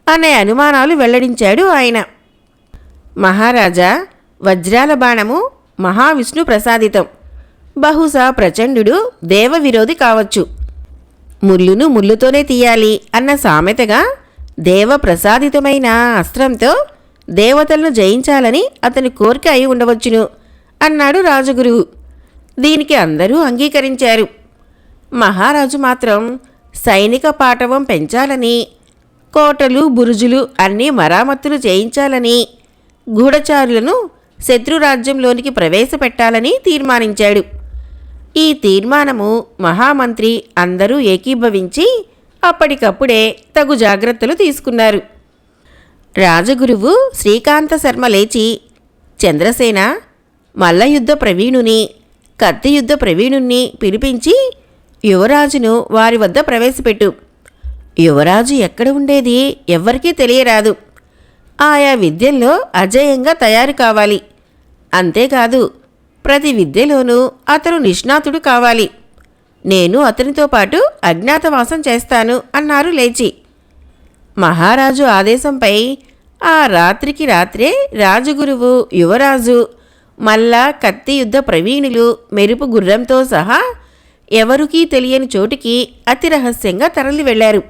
అనే అనుమానాలు వెల్లడించాడు ఆయన. మహారాజా, వజ్రాల బాణము మహావిష్ణు ప్రసాదితం. బహుశా ప్రచండు దేవవిరోధి కావచ్చు. ముళ్ళును ముళ్ళుతోనే తీయాలి అన్న సామెతగా దేవ ప్రసాదితమైన అస్త్రంతో దేవతలను జయించాలని అతని కోరిక అయి ఉండవచ్చును అన్నాడు రాజగురువు. దీనికి అందరూ అంగీకరించారు. మహారాజు మాత్రం సైనిక పాటవం పెంచాలని, కోటలు బురుజులు అన్నీ మరామత్తులు చేయించాలని, గూఢచారులను శత్రురాజ్యంలోనికి ప్రవేశపెట్టాలని తీర్మానించాడు. ఈ తీర్మానము మహామంత్రి అందరూ ఏకీభవించి అప్పటికప్పుడే తగు జాగ్రత్తలు తీసుకున్నారు. రాజగురువు శ్రీకాంత శర్మ లేచి, చంద్రసేన, మల్లయుద్ధ ప్రవీణుని, కత్తియుద్ధ ప్రవీణుణ్ణి పిలిపించి యువరాజును వారి వద్ద ప్రవేశపెట్టు. యువరాజు ఎక్కడ ఉండేది ఎవ్వరికీ తెలియరాదు. ఆయా విద్యల్లో అజేయంగా తయారు కావాలి. అంతేకాదు, ప్రతి విద్యలోనూ అతను నిష్ణాతుడు కావాలి. నేను అతనితో పాటు అజ్ఞాతవాసం చేస్తాను అన్నారు లేచి. మహారాజు ఆదేశంపై ఆ రాత్రికి రాత్రే రాజగురువు, యువరాజు, మల్ల, కత్తి యుద్ధ ప్రవీణులు మెరుపు గుర్రంతో సహా ఎవరికీ తెలియని చోటికి అతి రహస్యంగా తరలి వెళ్లారు.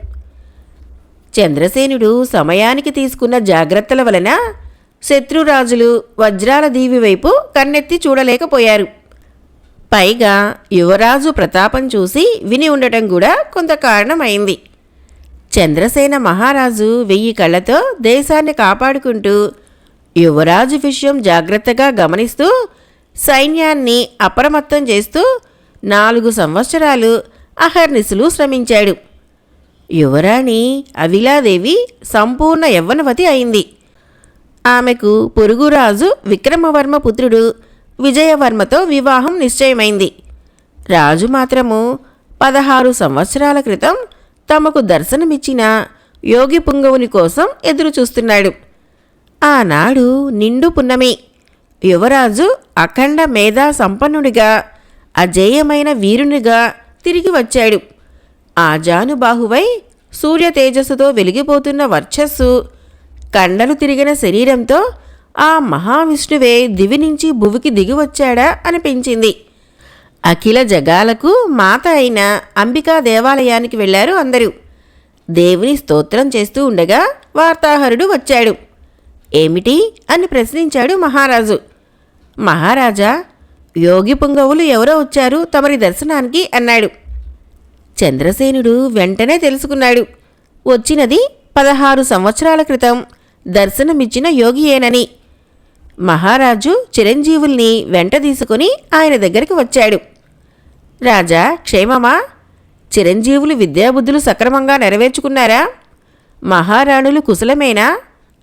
చంద్రసేనుడు సమయానికి తీసుకున్న జాగ్రత్తల వలన శత్రురాజులు వజ్రాల దీవి వైపు కన్నెత్తి చూడలేకపోయారు. పైగా యువరాజు ప్రతాపం చూసి విని ఉండటం కూడా కొంత కారణమైంది. చంద్రసేన మహారాజు 1000 కళ్ళతో దేశాన్ని కాపాడుకుంటూ యువరాజు విషయం జాగ్రత్తగా గమనిస్తూ సైన్యాన్ని అప్రమత్తం చేస్తూ 4 సంవత్సరాలు అహర్నిశలు శ్రమించాడు. యువరాణి అవిలాదేవి సంపూర్ణ యవ్వనవతి అయింది. ఆమెకు పొరుగురాజు విక్రమవర్మ పుత్రుడు విజయవర్మతో వివాహం నిశ్చయమైంది. రాజు మాత్రము 16 సంవత్సరాల క్రితం తమకు దర్శనమిచ్చిన యోగి పుంగవుని కోసం ఎదురుచూస్తున్నాడు. ఆనాడు నిండు పున్నమి. యువరాజు అఖండ మేధా సంపన్నుడిగా, అజేయమైన వీరునిగా తిరిగి వచ్చాడు. ఆజానుబాహువై సూర్య తేజస్సుతో వెలిగిపోతున్న వర్చస్సు, కండలు తిరిగిన శరీరంతో ఆ మహావిష్ణువే దివి నుంచి భువికి దిగివచ్చాడా అనిపించింది. అఖిల జగాలకు మాత అయిన అంబికా దేవాలయానికి వెళ్లారు అందరూ. దేవుని స్తోత్రం చేస్తూ ఉండగా వార్తాహరుడు వచ్చాడు. ఏమిటి అని ప్రశ్నించాడు మహారాజు. మహారాజా, యోగి పుంగవులు ఎవరో వచ్చారు తమరి దర్శనానికి అన్నాడు. చంద్రసేనుడు వెంటనే తెలుసుకున్నాడు. వచ్చినది 16 సంవత్సరాల క్రితం దర్శనమిచ్చిన యోగియేనని. మహారాజు చిరంజీవుల్ని వెంట తీసుకుని ఆయన దగ్గరికి వచ్చాడు. రాజా, క్షేమమా? చిరంజీవులు విద్యాబుద్ధులు సక్రమంగా నెరవేర్చుకున్నారా? మహారాణులు కుశలమేనా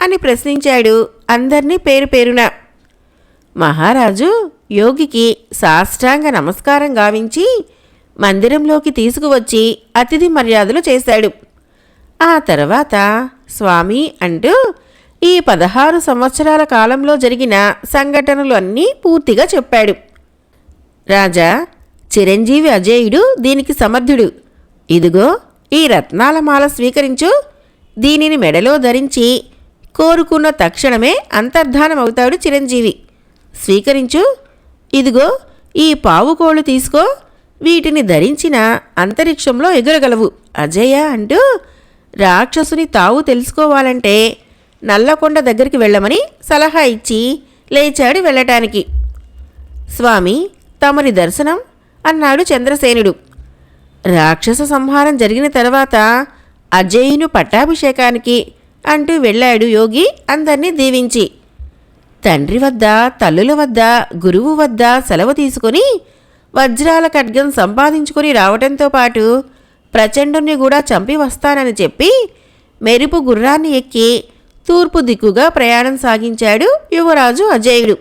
అని ప్రశ్నించాడు అందర్నీ పేరు పేరున. మహారాజు యోగికి సాష్టాంగ నమస్కారం గావించి మందిరంలోకి తీసుకువచ్చి అతిథి మర్యాదలు చేశాడు. ఆ తర్వాత స్వామి అంటూ ఈ 16 సంవత్సరాల కాలంలో జరిగిన సంఘటనలు అన్నీ పూర్తిగా చెప్పాడు. రాజా, చిరంజీవి అజేయుడు దీనికి సమర్థుడు. ఇదిగో ఈ రత్నాల మాల స్వీకరించు. దీనిని మెడలో ధరించి కోరుకున్న తక్షణమే అంతర్ధానమవుతాడు చిరంజీవి. స్వీకరించు. ఇదిగో ఈ పావుకోళ్ళు తీసుకో. వీటిని ధరించిన అంతరిక్షంలో ఎగురగలవు అజయ అంటూ రాక్షసుని తావు తెలుసుకోవాలంటే నల్లకొండ దగ్గరికి వెళ్ళమని సలహా ఇచ్చి లేచాడు వెళ్ళటానికి. స్వామి, తమరి దర్శనం అన్నాడు చంద్రసేనుడు. రాక్షస సంహారం జరిగిన తర్వాత అజేయును పట్టాభిషేకానికి అంటూ వెళ్ళాడు యోగి అందర్నీ దీవించి. తండ్రి వద్ద, తల్లుల వద్ద, గురువు వద్ద సెలవు తీసుకుని వజ్రాల ఖడ్గం సంపాదించుకుని రావటంతో పాటు ప్రచండుని కూడా చంపి వస్తానని చెప్పి మెరుపు గుర్రాన్ని ఎక్కి తూర్పు దిక్కుగా ప్రయాణం సాగించాడు యువరాజు అజేయుడు.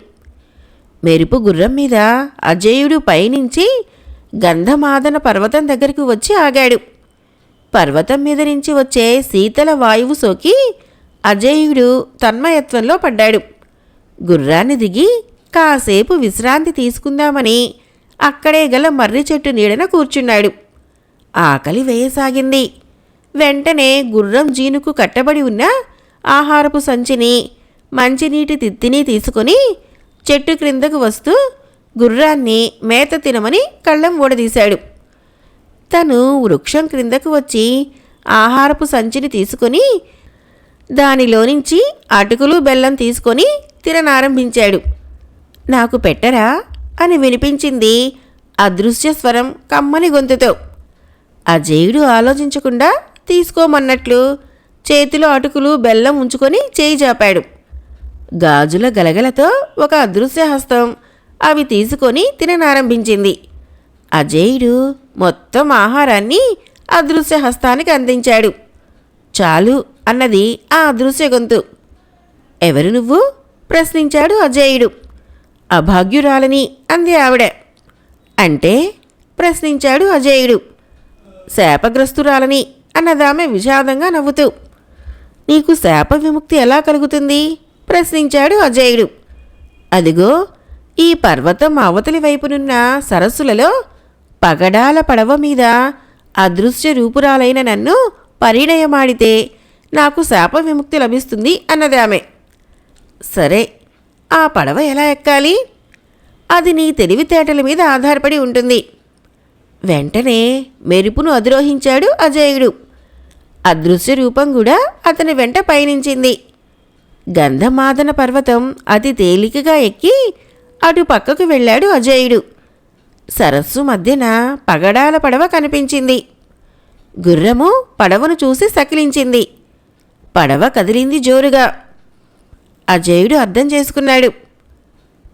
మెరుపు గుర్రం మీద అజేయుడు పైనుంచి గంధమాదన పర్వతం దగ్గరికి వచ్చి ఆగాడు. పర్వతం మీద నుంచి వచ్చే శీతల వాయువు సోకి అజేయుడు తన్మయత్వంలో పడ్డాడు. గుర్రాన్ని దిగి కాసేపు విశ్రాంతి తీసుకుందామని అక్కడే గల మర్రి చెట్టు నీడన కూర్చున్నాడు. ఆకలి వేయసాగింది. వెంటనే గుర్రం జీనుకు కట్టబడి ఉన్న ఆహారపు సంచిని, మంచినీటి తిత్తిని తీసుకొని చెట్టు క్రిందకు వస్తూ గుర్రాన్ని మేత తినమని కళ్ళం ఊడదీశాడు. తను వృక్షం క్రిందకు వచ్చి ఆహారపు సంచిని తీసుకొని దానిలోనుంచి అటుకులు బెల్లం తీసుకొని తిననారంభించాడు. నాకు పెట్టరా అని వినిపించింది అదృశ్య స్వరం కమ్మని గొంతుతో. అజేయుడు ఆలోచించకుండా తీసుకోమన్నట్లు చేతిలో అటుకులు బెల్లం ఉంచుకొని చేయి చాపాడు. గాజుల గలగలతో ఒక అదృశ్య హస్తం అవి తీసుకొని తిననారంభించింది. అజేయుడు మొత్తం ఆహారాన్ని అదృశ్య హస్తానికి అందించాడు. చాలు అన్నది ఆ అదృశ్య గొంతు. ఎవరు నువ్వు ప్రశ్నించాడు అజేయుడు. అభాగ్యురాలని అంది ఆవిడ. అంటే ప్రశ్నించాడు అజేయుడు. శాపగ్రస్తురాలని అన్నదామె విషాదంగా నవ్వుతూ. నీకు శాప విముక్తి ఎలా కలుగుతుంది ప్రశ్నించాడు అజేయుడు. అదిగో ఈ పర్వతం అవతలి వైపునున్న సరస్సులలో పగడాల పడవ మీద అదృశ్య రూపురాలైన నన్ను పరిణయమాడితే నాకు శాప విముక్తి లభిస్తుంది అన్నదామె. సరే, ఆ పడవ ఎలా ఎక్కాలి? అది నీ తెలివితేటల మీద ఆధారపడి ఉంటుంది. వెంటనే మెరుపును అధిరోహించాడు అజేయుడు. అదృశ్య రూపం కూడా అతని వెంట పయనించింది. గంధమాదన పర్వతం అతి తేలికగా ఎక్కి అటు పక్కకు వెళ్ళాడు అజేయుడు. సరస్సు మధ్యన పగడాల పడవ కనిపించింది. గుర్రము పడవను చూసి సకిలించింది. పడవ కదిలింది జోరుగా. అజేయుడు అర్థం చేసుకున్నాడు.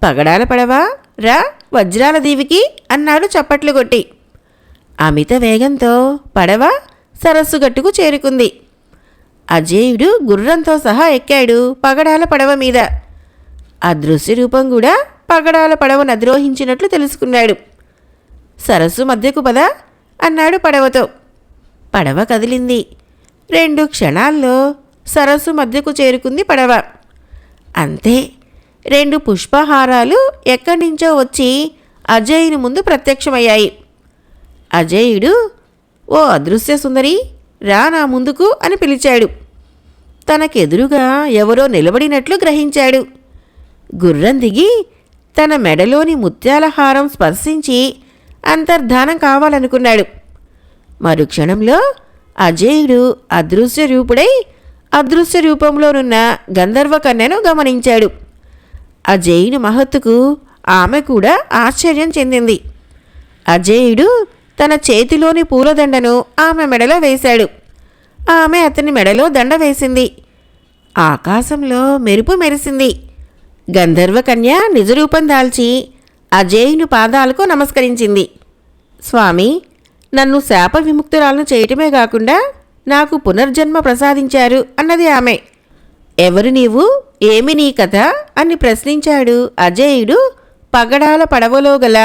పగడాల పడవా, రా వజ్రాల దీవికి అన్నాడు చప్పట్లు కొట్టి. అమిత వేగంతో పడవ సరస్సు గట్టుకు చేరుకుంది. అజేయుడు గుర్రంతో సహా ఎక్కాడు పగడాల పడవ మీద. అదృశ్య రూపం కూడా పగడాల పడవను అధిరోహించినట్లు తెలుసుకున్నాడు. సరస్సు మధ్యకు పద అన్నాడు పడవతో. పడవ కదిలింది. 2 క్షణాల్లో సరస్సు మధ్యకు చేరుకుంది పడవ. అంతే, 2 పుష్పహారాలు ఎక్కడి నుంచో వచ్చి అజేయుని ముందు ప్రత్యక్షమయ్యాయి. అజేయుడు, ఓ అదృశ్య సుందరి, రా నా ముందుకు అని పిలిచాడు. తనకెదురుగా ఎవరో నిలబడినట్లు గ్రహించాడు. గుర్రం దిగి తన మెడలోని ముత్యాల హారం స్పర్శించి అంతర్ధానం కావాలనుకున్నాడు. మరుక్షణంలో అజేయుడు అదృశ్య రూపుడై అదృశ్య రూపంలోనున్న గంధర్వ కన్యను గమనించాడు. అజేయుని మహత్తుకు ఆమె కూడా ఆశ్చర్యం చెందింది. అజేయుడు తన చేతిలోని పూలదండను ఆమె మెడలో వేశాడు. ఆమె అతని మెడలో దండ వేసింది. ఆకాశంలో మెరుపు మెరిసింది. గంధర్వ కన్య నిజరూపం దాల్చి అజేయుని పాదాలకు నమస్కరించింది. స్వామి, నన్ను శాప విముక్తురాలను చేయటమే కాకుండా నాకు పునర్జన్మ ప్రసాదించారు అన్నది ఆమె. ఎవరు నీవు, ఏమి నీ కథ అని ప్రశ్నించాడు అజేయుడు పగడాల పడవలో గల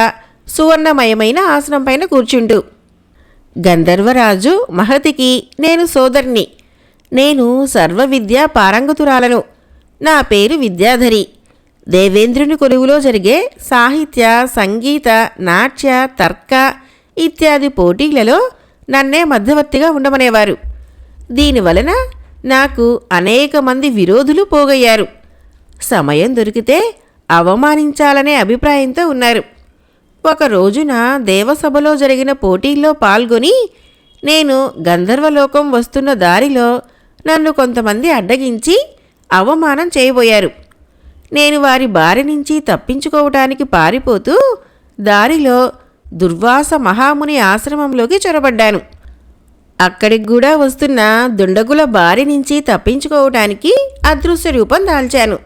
సువర్ణమయమైన ఆసనం పైన కూర్చుంటూ. గంధర్వరాజు మహతికి నేను సోదరిని. నేను సర్వవిద్యా పారంగతురాలను. నా పేరు విద్యాధరి. దేవేంద్రుని కొలువులో జరిగే సాహిత్య, సంగీత, నాట్య, తర్క ఇత్యాది పోటీలలో నన్నే మధ్యవర్తిగా ఉండమనేవారు. దీనివలన నాకు అనేక మంది విరోధులు పోగయ్యారు. సమయం దొరికితే అవమానించాలనే అభిప్రాయంతో ఉన్నారు. ఒక రోజున దేవసభలో జరిగిన పోటీల్లో పాల్గొని నేను గంధర్వలోకం వస్తున్న దారిలో నన్ను కొంతమంది అడ్డగించి అవమానం చేయబోయారు. నేను వారి బారి నుంచి తప్పించుకోవటానికి పారిపోతూ దారిలో దుర్వాస మహాముని ఆశ్రమంలోకి చొరబడ్డాను. అక్కడికి కూడా వస్తున్న దుండగుల బారి నుంచి తప్పించుకోవటానికి అదృశ్య రూపం దాల్చాను.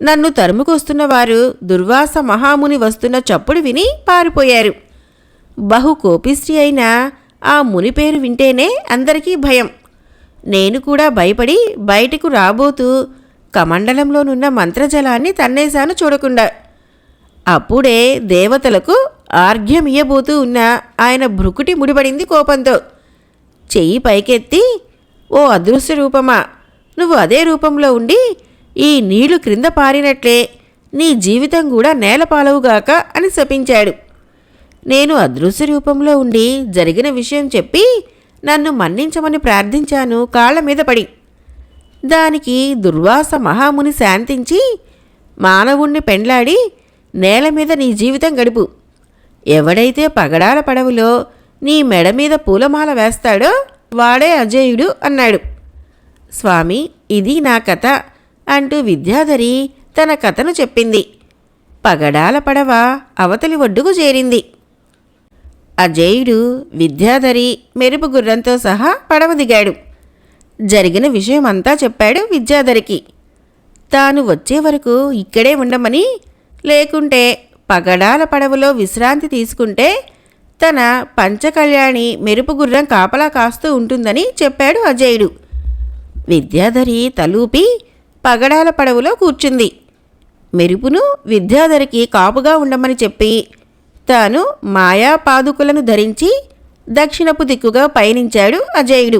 నన్ను తరుముకొస్తున్న వారు దుర్వాస మహాముని వస్తున్న చప్పుడు విని పారిపోయారు. బహు కోపిష్టి అయిన ఆ ముని పేరు వింటేనే అందరికీ భయం. నేను కూడా భయపడి బయటకు రాబోతూ కమండలంలోనున్న మంత్రజలాన్ని తన్నేశాను చూడకుండా. అప్పుడే దేవతలకు ఆర్ఘ్యమియ్యబోతూ ఉన్న ఆయన భృకుటి ముడిపడింది కోపంతో. చెయ్యి పైకెత్తి, ఓ అదృశ్య రూపమా, నువ్వు అదే రూపంలో ఉండి ఈ నీళ్లు క్రింద పారినట్లే నీ జీవితం కూడా నేలపాలవుగాక అని శపించాడు. నేను అదృశ్య రూపంలో ఉండి జరిగిన విషయం చెప్పి నన్ను మన్నించమని ప్రార్థించాను కాళ్ల మీద పడి. దానికి దుర్వాస మహాముని శాంతించి, మానవుణ్ణి పెండ్లాడి నేల మీద నీ జీవితం గడుపు. ఎవడైతే పగడాల పడవలో నీ మెడ మీద పూలమాల వేస్తాడో వాడే అజేయుడు అన్నాడు. స్వామి, ఇది నా కథ అంటూ విద్యాధరి తన కథను చెప్పింది. పగడాల పడవ అవతలి ఒడ్డుకు చేరింది. అజేయుడు విద్యాధరి మెరుపు గుర్రంతో సహా పడవ దిగాడు. జరిగిన విషయమంతా చెప్పాడు విద్యాధరికి. తాను వచ్చే వరకు ఇక్కడే ఉండమని, లేకుంటే పగడాల పడవలో విశ్రాంతి తీసుకుంటే తన పంచకళ్యాణి మెరుపు గుర్రం కాపలా కాస్తూ ఉంటుందని చెప్పాడు అజేయుడు. విద్యాధరి తలూపి పగడాల పడవలో కూర్చుంది. మెరుపును విద్యాధరికి కాపుగా ఉండమని చెప్పి తాను మాయా పాదుకులను ధరించి దక్షిణపు దిక్కుగా పయనించాడు అజేయుడు.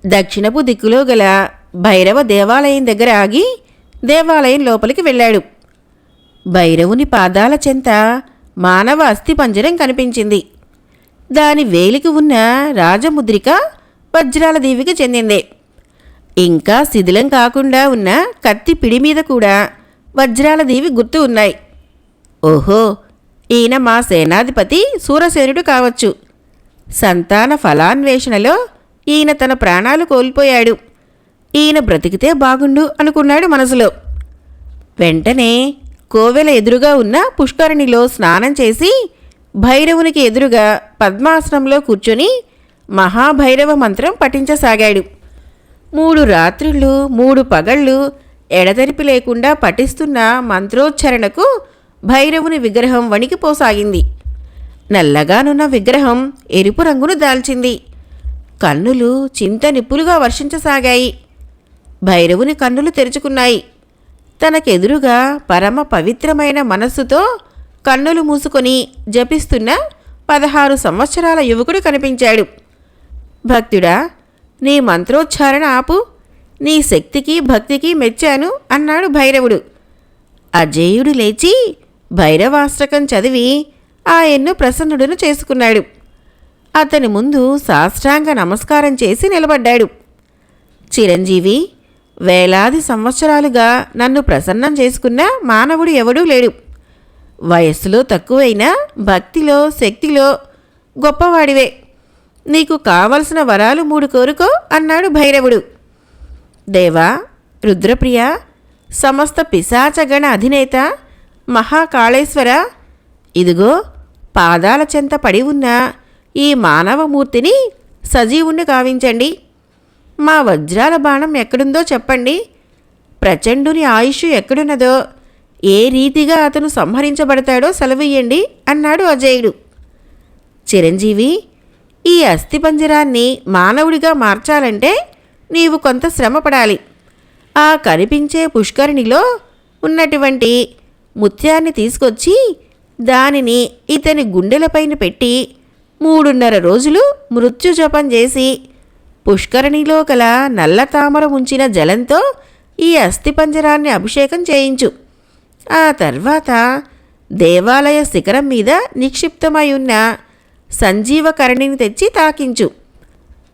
దక్షిణపు దిక్కులో గల భైరవ దేవాలయం దగ్గర ఆగి దేవాలయం లోపలికి వెళ్ళాడు. భైరవుని పాదాల చెంత మానవ అస్థిపంజరం కనిపించింది. దాని వేలికి ఉన్న రాజముద్రిక వజ్రాల దేవికి చెందిందే. ఇంకా శిథిలం కాకుండా ఉన్న కత్తి పిడి మీద కూడా వజ్రాల దేవి గుర్తు ఉన్నాయి. ఓహో, ఈయన మా సేనాధిపతి సూరసేనుడు కావచ్చు. సంతాన ఫలాన్వేషణలో ఈయన తన ప్రాణాలు కోల్పోయాడు. ఈయన బ్రతికితే బాగుండు అనుకున్నాడు మనసులో. వెంటనే కోవెల ఎదురుగా ఉన్న పుష్కరిణిలో స్నానం చేసి భైరవునికి ఎదురుగా పద్మాసనంలో కూర్చొని మహాభైరవ మంత్రం పఠించసాగాడు. 3 రాత్రులు 3 పగళ్ళు ఎడతెరిపి లేకుండా పఠిస్తున్న మంత్రోచ్చారణకు భైరవుని విగ్రహం వణికిపోసాగింది. నల్లగానున్న విగ్రహం ఎరుపు రంగును దాల్చింది. కన్నులు చింత నిప్పులుగా వర్షించసాగాయి. భైరవుని కన్నులు తెరుచుకున్నాయి. తనకెదురుగా పరమ పవిత్రమైన మనస్సుతో కన్నులు మూసుకొని జపిస్తున్న 16 సంవత్సరాల యువకుడు కనిపించాడు. భక్తుడా, నీ మంత్రోచ్చారణ ఆపు, నీ శక్తికి భక్తికి మెచ్చాను అన్నాడు భైరవుడు. అజేయుడు లేచి భైరవాష్టకం చదివి ఆయన్ను ప్రసన్నుడును చేసుకున్నాడు. అతని ముందు సాష్టాంగ నమస్కారం చేసి నిలబడ్డాడు. చిరంజీవి, వేలాది సంవత్సరాలుగా నన్ను ప్రసన్నం చేసుకున్న మానవుడు ఎవడూ లేడు. వయస్సులో తక్కువైనా భక్తిలో శక్తిలో గొప్పవాడివే. నీకు కావలసిన వరాలు 3 కోరుకో అన్నాడు భైరవుడు. దేవా, రుద్రప్రియ, సమస్త పిశాచగణ అధినేత మహాకాళేశ్వర, ఇదిగో పాదాల చెంత పడి ఉన్న ఈ మానవమూర్తిని సజీవుణ్ణి కావించండి. మా వజ్రాల బాణం ఎక్కడుందో చెప్పండి. ప్రచండుని ఆయుష్ ఎక్కడున్నదో, ఏ రీతిగా అతను సంహరించబడతాడో సెలవియ్యండి అన్నాడు అజేయుడు. చిరంజీవి, ఈ అస్థిపంజరాన్ని మానవుడిగా మార్చాలంటే నీవు కొంత శ్రమపడాలి. ఆ కనిపించే పుష్కరిణిలో ఉన్నటువంటి ముత్యాన్ని తీసుకొచ్చి దానిని ఇతని గుండెలపైన పెట్టి 3.5 రోజులు మృత్యుజపం చేసి పుష్కరిణిలో గల నల్ల తామర ఉంచిన జలంతో ఈ అస్థిపంజరాన్ని అభిషేకం చేయించు. ఆ తర్వాత దేవాలయ శిఖరం మీద నిక్షిప్తమై ఉన్న సంజీవకరణిని తెచ్చి తాకించు.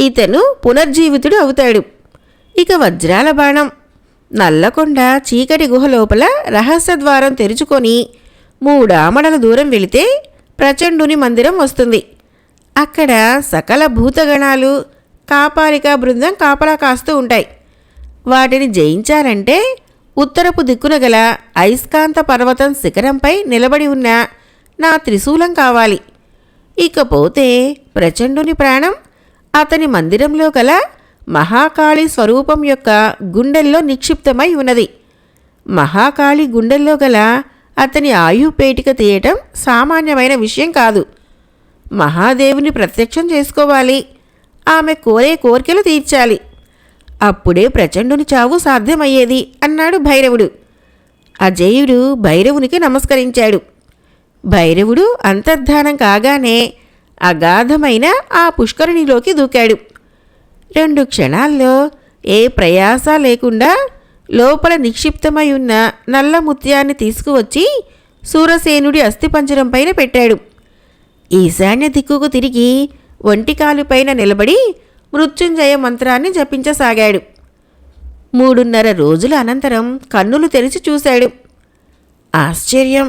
ఇతను పునర్జీవితుడు అవుతాడు. ఇక వజ్రాల బాణం, నల్లకొండ చీకటి గుహ లోపల రహస్యద్వారం తెరుచుకొని 3 ఆమడల దూరం వెళితే ప్రచండుని మందిరం వస్తుంది. అక్కడ సకల భూతగణాలు కాపాలికా బృందం కాపలా కాస్తూ ఉంటాయి. వాటిని జయించాలంటే ఉత్తరపు దిక్కున గల అయస్కాంత పర్వతం శిఖరంపై నిలబడి ఉన్న నా త్రిశూలం కావాలి. ఇకపోతే ప్రచండుని ప్రాణం అతని మందిరంలో గల మహాకాళి స్వరూపం యొక్క గుండెల్లో నిక్షిప్తమై ఉన్నది. మహాకాళి గుండెల్లో గల అతని ఆయుపేటిక తీయటం సామాన్యమైన విషయం కాదు. మహాదేవుని ప్రత్యక్షం చేసుకోవాలి. ఆమె కోరే కోరికలు తీర్చాలి. అప్పుడే ప్రచండుని చావు సాధ్యమయ్యేది అన్నాడు భైరవుడు. అజేయుడు భైరవునికి నమస్కరించాడు. భైరవుడు అంతర్ధానం కాగానే అగాధమైన ఆ పుష్కరిణిలోకి దూకాడు. 2 క్షణాల్లో ఏ ప్రయాస లేకుండా లోపల నిక్షిప్తమై ఉన్న నల్ల ముత్యాన్ని తీసుకువచ్చి సూరసేనుడి అస్థిపంజరం పైన పెట్టాడు. ఈశాన్య దిక్కుకు తిరిగి ఒంటికాలుపైన నిలబడి మృత్యుంజయ మంత్రాన్ని జపించసాగాడు. 3.5 రోజుల అనంతరం కన్నులు తెరిచి చూశాడు. ఆశ్చర్యం!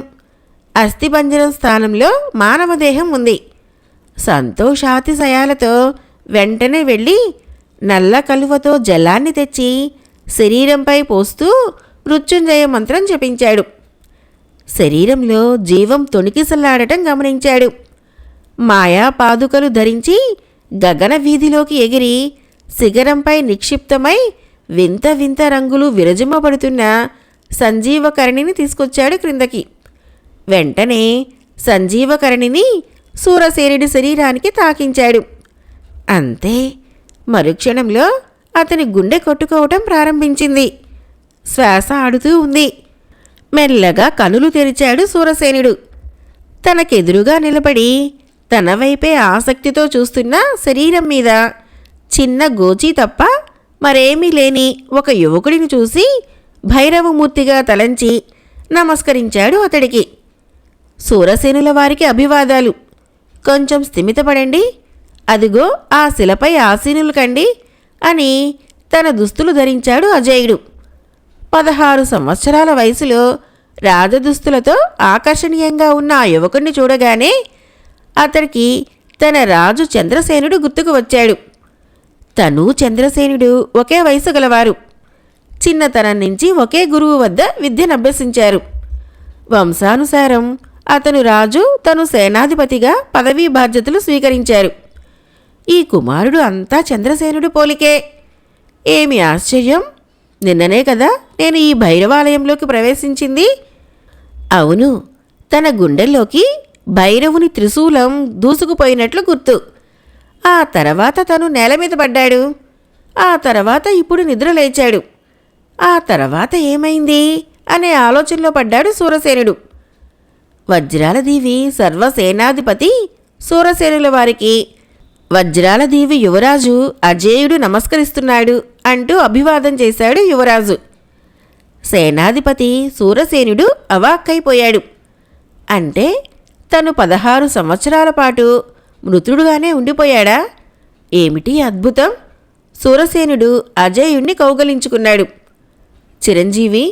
అస్థిపంజరం స్థానంలో మానవదేహం ఉంది. సంతోషాతిశయాలతో వెంటనే వెళ్ళి నల్ల కలువతో జలాన్ని తెచ్చి శరీరంపై పోస్తూ మృత్యుంజయ మంత్రం జపించాడు. శరీరంలో జీవం తొణికిసలాడటం గమనించాడు. మాయా పాదుకలు ధరించి గగన వీధిలోకి ఎగిరి శిఖరంపై నిక్షిప్తమై వింత వింత రంగులు విరజిమ్మబడుతున్న సంజీవకరణిని తీసుకొచ్చాడు క్రిందకి. వెంటనే సంజీవకరణిని సూరసేనుడి శరీరానికి తాకించాడు. అంతే, మరుక్షణంలో అతని గుండె కొట్టుకోవటం ప్రారంభించింది. శ్వాస ఆడుతూ ఉంది. మెల్లగా కనులు తెరిచాడు సూరసేనుడు. తనకెదురుగా నిలబడి తన వైపే ఆసక్తితో చూస్తున్న శరీరం మీద చిన్న గోచీ తప్ప మరేమీ లేని ఒక యువకుడిని చూసి భైరవమూర్తిగా తలంచి నమస్కరించాడు అతడికి. సూరసేనుల వారికి అభివాదాలు. కొంచెం స్థిమితపడండి, అదిగో ఆ శిలపై ఆసీనులు కండి అని తన దుస్తులు ధరించాడు అజేయుడు. 16 సంవత్సరాల వయసులో రాజదుస్తులతో ఆకర్షణీయంగా ఉన్న ఆ యువకుణ్ణి చూడగానే అతడికి తన రాజు చంద్రసేనుడు గుర్తుకు వచ్చాడు. తను చంద్రసేనుడు ఒకే వయసు గలవారు. చిన్నతనం నుంచి ఒకే గురువు వద్ద విద్యనభ్యసించారు. వంశానుసారం అతను రాజు, తను సేనాధిపతిగా పదవీ బాధ్యతలు స్వీకరించారు. ఈ కుమారుడు అంతా చంద్రసేనుడు పోలికే. ఏమి ఆశ్చర్యం! నిన్ననే కదా నేను ఈ భైరవాలయంలోకి ప్రవేశించింది. అవును, తన గుండెల్లోకి భైరవుని త్రిశూలం దూసుకుపోయినట్లు గుర్తు. ఆ తర్వాత తను నేల మీద పడ్డాడు. ఆ తర్వాత ఇప్పుడు నిద్రలేచాడు. ఆ తర్వాత ఏమైంది అనే ఆలోచనలో పడ్డాడు సూరసేనుడు. వజ్రాలదీవి సర్వసేనాధిపతి సూరసేనుల వారికి వజ్రాలదీవి యువరాజు అజేయుడు నమస్కరిస్తున్నాడు అంటూ అభివాదం చేశాడు యువరాజు. సేనాధిపతి సూరసేనుడు అవాక్కైపోయాడు. అంటే తను 16 సంవత్సరాల పాటు మృతుడుగానే ఉండిపోయాడా? ఏమిటి అద్భుతం! సూరసేనుడు అజేయుణ్ణి కౌగలించుకున్నాడు. చిరంజీవి,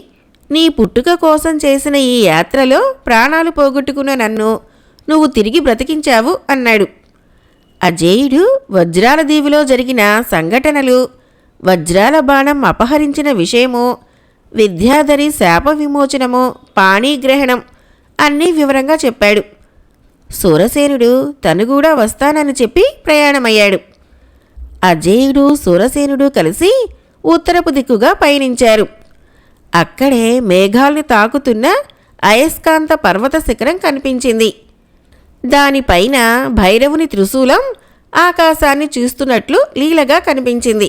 నీ పుట్టుక కోసం చేసిన ఈ యాత్రలో ప్రాణాలు పోగొట్టుకున్న నన్ను నువ్వు తిరిగి బ్రతికించావు అన్నాడు. అజేయుడు వజ్రాల దీవిలో జరిగిన సంఘటనలు, వజ్రాల బాణం అపహరించిన విషయము, విద్యాధరి శాప విమోచనము, పాణీగ్రహణం అన్నీ వివరంగా చెప్పాడు. సూరసేనుడు తను కూడా వస్తానని చెప్పి ప్రయాణమయ్యాడు. అజేయుడు సూరసేనుడు కలిసి ఉత్తరపు దిక్కుగా పయనించారు. అక్కడే మేఘాల్ని తాకుతున్న అయస్కాంత పర్వత శిఖరం కనిపించింది. దానిపైన భైరవుని త్రిశూలం ఆకాశాన్ని చూస్తున్నట్లు లీలగా కనిపించింది.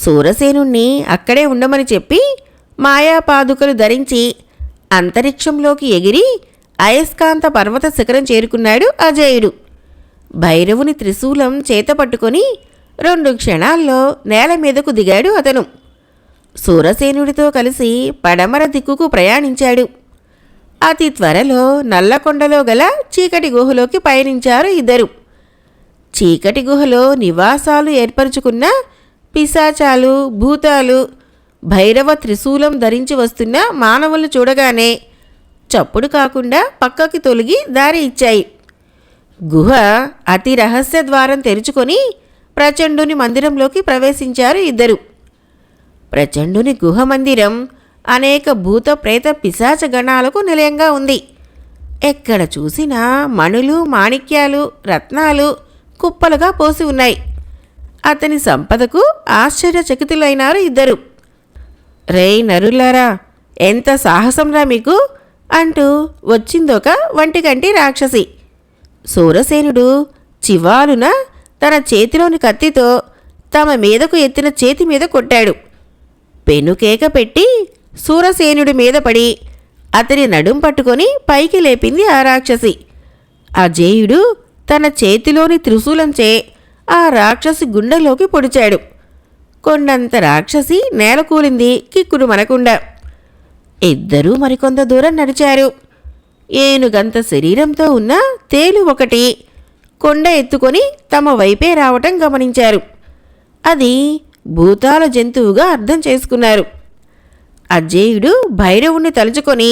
సూరసేనుణ్ణి అక్కడే ఉండమని చెప్పి మాయాపాదుకలు ధరించి అంతరిక్షంలోకి ఎగిరి అయస్కాంత పర్వత శిఖరం చేరుకున్నాడు అజేయుడు. భైరవుని త్రిశూలం చేతపట్టుకొని 2 క్షణాల్లో నేల మీదకు దిగాడు అతను. సూరసేనుడితో కలిసి పడమర దిక్కుకు ప్రయాణించాడు. అతి త్వరలో నల్లకొండలో గల చీకటి గుహలోకి పయనించారు ఇద్దరు. చీకటి గుహలో నివాసాలు ఏర్పరచుకున్న పిశాచాలు, భూతాలు భైరవ త్రిశూలం ధరించి వస్తున్న మానవులను చూడగానే చప్పుడు కాకుండా పక్కకి తొలగి దారి ఇచ్చాయి. గుహ అతి రహస్య ద్వారం తెరుచుకొని ప్రచండుని మందిరంలోకి ప్రవేశించారు ఇద్దరు. ప్రచండుని గుహ మందిరం అనేక భూత ప్రేత పిశాచ గణాలకు నిలయంగా ఉంది. ఎక్కడ చూసినా మణులు, మాణిక్యాలు, రత్నాలు కుప్పలుగా పోసి ఉన్నాయి. అతని సంపదకు ఆశ్చర్యచకితులైనారు ఇద్దరు. రేయ్ నరులారా, ఎంత సాహసంరా మీకు అంటూ వచ్చిందొక వంటికంటి రాక్షసి. సూరసేనుడు చివాలున తన చేతిలోని కత్తితో తమ మీదకు ఎత్తిన చేతి మీద కొట్టాడు. పెనుకేక పెట్టి సూరసేనుడి మీద పడి అతని నడుం పట్టుకొని పైకి లేపింది ఆ రాక్షసి. అజేయుడు తన చేతిలోని త్రిశూలంచే ఆ రాక్షసి గుండెలోకి పొడిచాడు. కొండంత రాక్షసి నేలకూలింది కిక్కుడు మనకుండా. ఇద్దరూ మరికొంత దూరం నడిచారు. ఏనుగంత శరీరంతో ఉన్న తేలు ఒకటి కొండ ఎత్తుకొని తమ వైపే రావటం గమనించారు. అది భూతాల జంతువుగా అర్థం చేసుకున్నారు. అజేయుడు భైరవుణ్ణి తలుచుకొని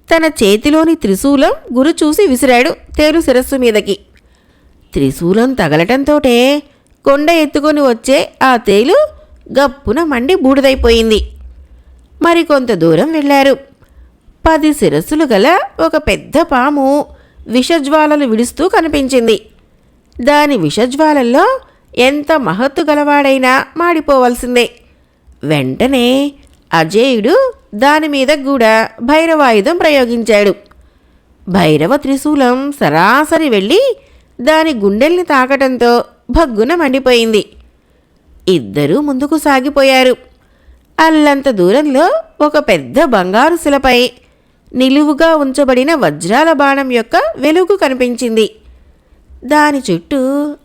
తన చేతిలోని త్రిశూలం గురి చూసి విసిరాడు తేలు శిరస్సు మీదకి. త్రిశూలం తగలటంతోటే కొండ ఎత్తుకొని వచ్చే ఆ తేలు గప్పున మండి బూడిదైపోయింది. మరికొంత దూరం వెళ్ళారు. 10 శిరస్సులు గల ఒక పెద్ద పాము విషజ్వాలలు విడుస్తూ కనిపించింది. దాని విషజ్వాలల్లో ఎంత మహత్తు గలవాడైనా మాడిపోవలసిందే. వెంటనే అజేయుడు దానిమీద కూడా భైరవాయుధం ప్రయోగించాడు. భైరవ త్రిశూలం సరాసరి వెళ్ళి దాని గుండెల్ని తాకటంతో భగ్గున మండిపోయింది. ఇద్దరూ ముందుకు సాగిపోయారు. అల్లంత దూరంలో ఒక పెద్ద బంగారు శిలపై నిలువుగా ఉంచబడిన వజ్రాల బాణం యొక్క వెలుగు కనిపించింది. దాని చుట్టూ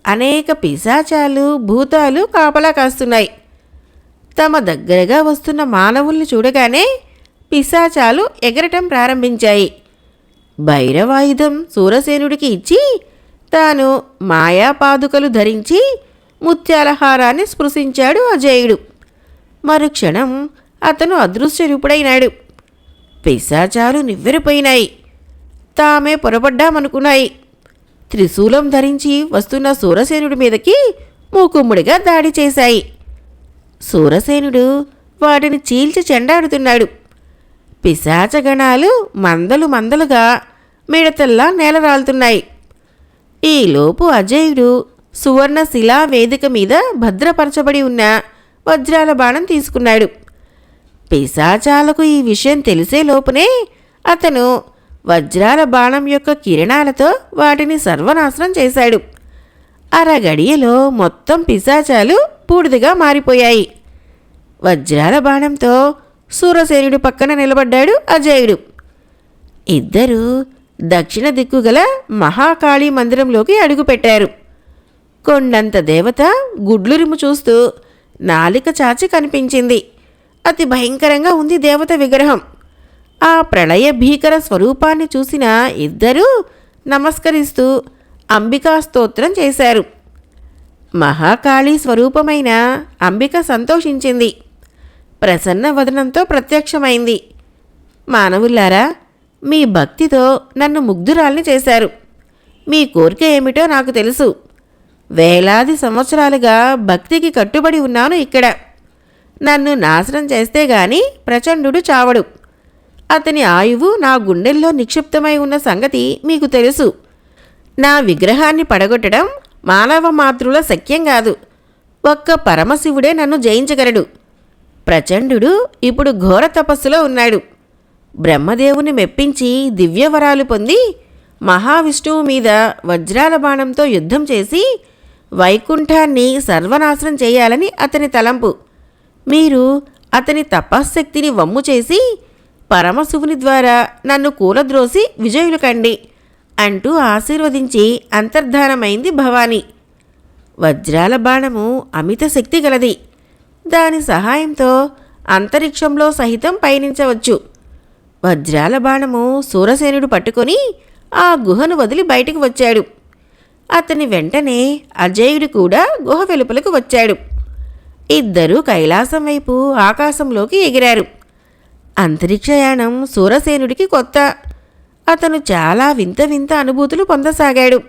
అనేక పిశాచాలు భూతాలు కాపలా కాస్తున్నాయి. తమ దగ్గరగా వస్తున్న మానవుల్ని చూడగానే పిశాచాలు ఎగరటం ప్రారంభించాయి. భైరవాయుధం సూరసేనుడికి ఇచ్చి తాను మాయాపాదుకలు ధరించి ముత్యాలహారాన్ని స్పృశించాడు అజేయుడు. మరుక్షణం అతను అదృశ్యరూపుడైనాడు. పిశాచాలు నివ్వెరపోయినాయి. తామే పొరపడ్డామనుకున్నాయి. త్రిశూలం ధరించి వస్తున్న సూరసేనుడి మీదకి మూకుమ్ముడిగా దాడి చేశాయి. సూరసేనుడు వాటిని చీల్చి చెండాడుతున్నాడు. పిశాచగణాలు మందలు మందలుగా మిడతల్లా నేలరాలుతున్నాయి. ఈలోపు అజేయుడు సువర్ణ శిలా వేదిక మీద భద్రపరచబడి ఉన్న వజ్రాల బాణం తీసుకున్నాడు. పిశాచాలకు ఈ విషయం తెలిసే లోపునే అతను వజ్రాల బాణం యొక్క కిరణాలతో వాటిని సర్వనాశనం చేశాడు. అరగడియలో మొత్తం పిశాచాలు బూడిదగా మారిపోయాయి. వజ్రాల బాణంతో సూరసేనుడి పక్కన నిలబడ్డాడు అజేయుడు. ఇద్దరూ దక్షిణ దిక్కుగల మహాకాళీ మందిరంలోకి అడుగుపెట్టారు. కొండంత దేవత గుడ్లురిము చూస్తూ నాలిక చాచి కనిపించింది. అతి భయంకరంగా ఉంది దేవత విగ్రహం. ఆ ప్రళయ భీకర స్వరూపాన్ని చూసిన ఇద్దరూ నమస్కరిస్తూ అంబికా స్తోత్రం చేశారు. మహాకాళీ స్వరూపమైన అంబిక సంతోషించింది. ప్రసన్న వదనంతో ప్రత్యక్షమైంది. మానవులారా, మీ భక్తితో నన్ను ముగ్ధురాల్ని చేశారు. మీ కోరిక ఏమిటో నాకు తెలుసు. వేలాది సంవత్సరాలుగా భక్తికి కట్టుబడి ఉన్నాను ఇక్కడ. నన్ను నాశనం చేస్తే గాని ప్రచండుడు చావడు. అతని ఆయువు నా గుండెల్లో నిక్షిప్తమై ఉన్న సంగతి మీకు తెలుసు. నా విగ్రహాన్ని పడగొట్టడం మానవ మాతృల శక్యం కాదు. ఒక్క పరమశివుడే నన్ను జయించగలడు. ప్రచండుడు ఇప్పుడు ఘోర తపస్సులో ఉన్నాడు. బ్రహ్మదేవుని మెప్పించి దివ్యవరాలు పొంది మహావిష్ణువు మీద వజ్రాల బాణంతో యుద్ధం చేసి వైకుంఠాన్ని సర్వనాశనం చేయాలని అతని తలంపు. మీరు అతని తపశ్శక్తిని వమ్ము చేసి పరమశివుని ద్వారా నన్ను కూలద్రోసి విజయులు కండి అంటూ ఆశీర్వదించి అంతర్ధానమైంది భవాని. వజ్రాల బాణము అమిత శక్తి గలది. దాని సహాయంతో అంతరిక్షంలో సహితం పయనించవచ్చు. వజ్రాల బాణము సూరసేనుడు పట్టుకొని ఆ గుహను వదిలి బయటికి వచ్చాడు. అతని వెంటనే అజేయుడు కూడా గుహ వెలుపలకు వచ్చాడు. ఇద్దరూ కైలాసం వైపు ఆకాశంలోకి ఎగిరారు. అంతరిక్షయానం సూరసేనుడికి కొత్త. అతను చాలా వింత వింత అనుభూతులు పొందసాగాడు.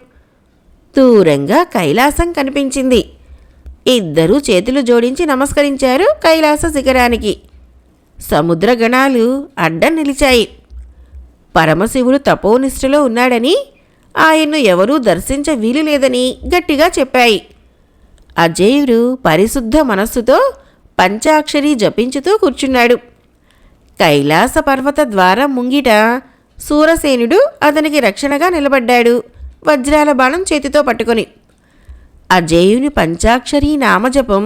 దూరంగా కైలాసం కనిపించింది. ఇద్దరూ చేతులు జోడించి నమస్కరించారు కైలాస శిఖరానికి. సముద్రగణాలు అడ్డం నిలిచాయి. పరమశివుడు తపోనిష్టలో ఉన్నాడని, ఆయన్ను ఎవరూ దర్శించ వీలులేదని గట్టిగా చెప్పాయి. అజేయుడు పరిశుద్ధ మనస్సుతో పంచాక్షరి జపించుతూ కూర్చున్నాడు. కైలాస పర్వత ద్వారం ముంగిట సూరసేనుడు అతనికి రక్షణగా నిలబడ్డాడు, వజ్రాల బాణం చేతితో పట్టుకొని. అజేయుని పంచాక్షరీ నామజపం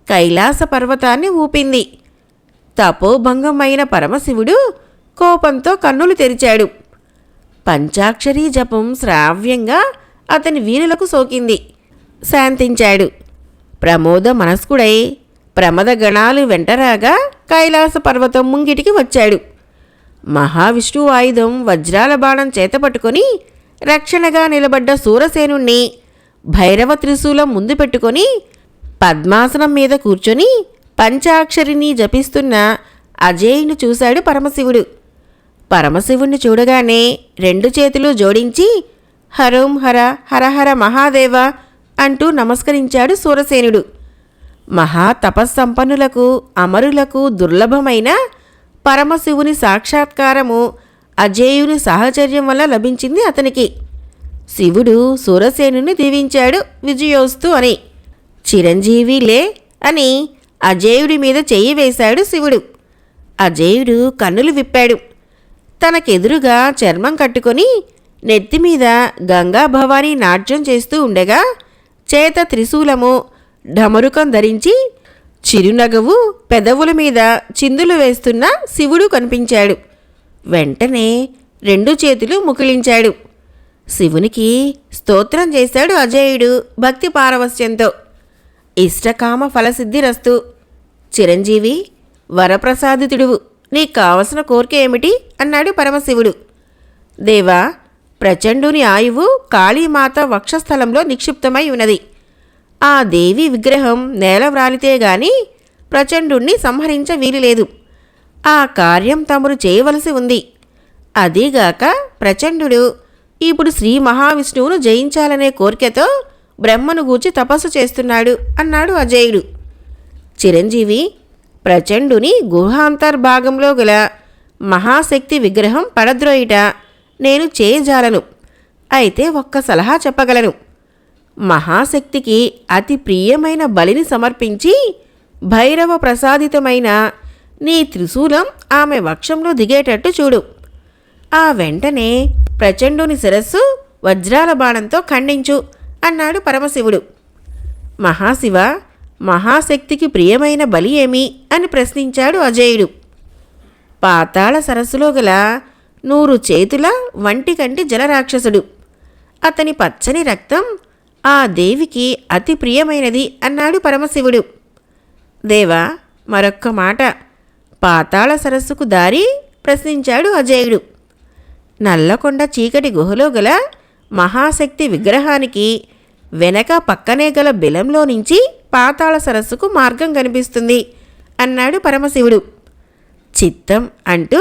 కైలాస పర్వతాన్ని ఊపింది. తపోభంగమైన పరమశివుడు కోపంతో కన్నులు తెరిచాడు. పంచాక్షరీ జపం శ్రావ్యంగా అతని వీణులకు సోకింది. శాంతించాడు. ప్రమోద మనస్కుడై ప్రమదగణాలు వెంటరాగా కైలాస పర్వతం ముంగిటికి వచ్చాడు. మహావిష్ణువు ఆయుధం వజ్రాల బాణం చేతపట్టుకొని రక్షణగా నిలబడ్డ సూరసేనుణ్ణి భైరవ త్రిశూలం ముందు పెట్టుకొని పద్మాసనం మీద కూర్చొని పంచాక్షరిని జపిస్తున్న అజేయుని చూశాడు పరమశివుడు. పరమశివుణ్ణి చూడగానే రెండు చేతులు జోడించి హరోం హర హరహర మహాదేవ అంటూ నమస్కరించాడు సూరసేనుడు. మహాతపస్సంపన్నులకు అమరులకు దుర్లభమైన పరమశివుని సాక్షాత్కారము అజేయుని సాహచర్యం వల్ల లభించింది అతనికి. శివుడు సూరసేనుని దీవించాడు విజయోస్తు అని. చిరంజీవిలే అని అజేయుడి మీద చెయ్యి వేశాడు శివుడు. అజేయుడు కన్నులు విప్పాడు. తనకెదురుగా చర్మం కట్టుకొని నెత్తిమీద గంగా భవానీ నాట్యం చేస్తూ ఉండగా చేత త్రిశూలము ఢమరుకం ధరించి చిరునగవు పెదవుల మీద చిందులు వేస్తున్న శివుడు కనిపించాడు. వెంటనే రెండు చేతులు ముకుళించాడు. శివునికి స్తోత్రం చేశాడు అజేయుడు భక్తి పారవస్యంతో. ఇష్టకామ ఫలసిద్ధిరస్తు. చిరంజీవి, వరప్రసాదితుడువు, నీకు కావలసిన కోరిక ఏమిటి అన్నాడు పరమశివుడు. దేవా, ప్రచండుని ఆయువు కాళీమాత వక్షస్థలంలో నిక్షిప్తమై ఉన్నది. ఆ దేవి విగ్రహం నేల వ్రాలితే గాని ప్రచండుణ్ణి సంహరించ వీలులేదు. ఆ కార్యం తమరు చేయవలసి ఉంది. అదీగాక ప్రచండు ఇప్పుడు శ్రీ మహావిష్ణువును జయించాలనే కోరికతో బ్రహ్మను గూర్చి తపస్సు చేస్తున్నాడు అన్నాడు అజేయుడు. చిరంజీవి, ప్రచండుని గుహాంతర్భాగంలో గల మహాశక్తి విగ్రహం పడద్రోయిట నేను చేయజాలను. అయితే ఒక్క సలహా చెప్పగలను. మహాశక్తికి అతి ప్రియమైన బలిని సమర్పించి భైరవ ప్రసాదితమైన నీ త్రిశూలం ఆమె వక్షంలో దిగేటట్టు చూడు. ఆ వెంటనే ప్రచండుని శిరస్సు వజ్రాల బాణంతో ఖండించు అన్నాడు పరమశివుడు. మహాశివ, మహాశక్తికి ప్రియమైన బలి ఏమి అని ప్రశ్నించాడు అజేయుడు. పాతాళ సరస్సులో గల 100 చేతుల వంటికంటి జలరాక్షసుడు. అతని పచ్చని రక్తం ఆ దేవికి అతి ప్రియమైనది అన్నాడు పరమశివుడు. దేవా, మరొక్క మాట, పాతాళ సరస్సుకు దారి ప్రశ్నించాడు అజేయుడు. నల్లకొండ చీకటి గుహలో గల మహాశక్తి విగ్రహానికి వెనక పక్కనే గల బిలంలో నుంచి పాతాళ సరస్సుకు మార్గం కనిపిస్తుంది అన్నాడు పరమశివుడు. చిత్తం అంటూ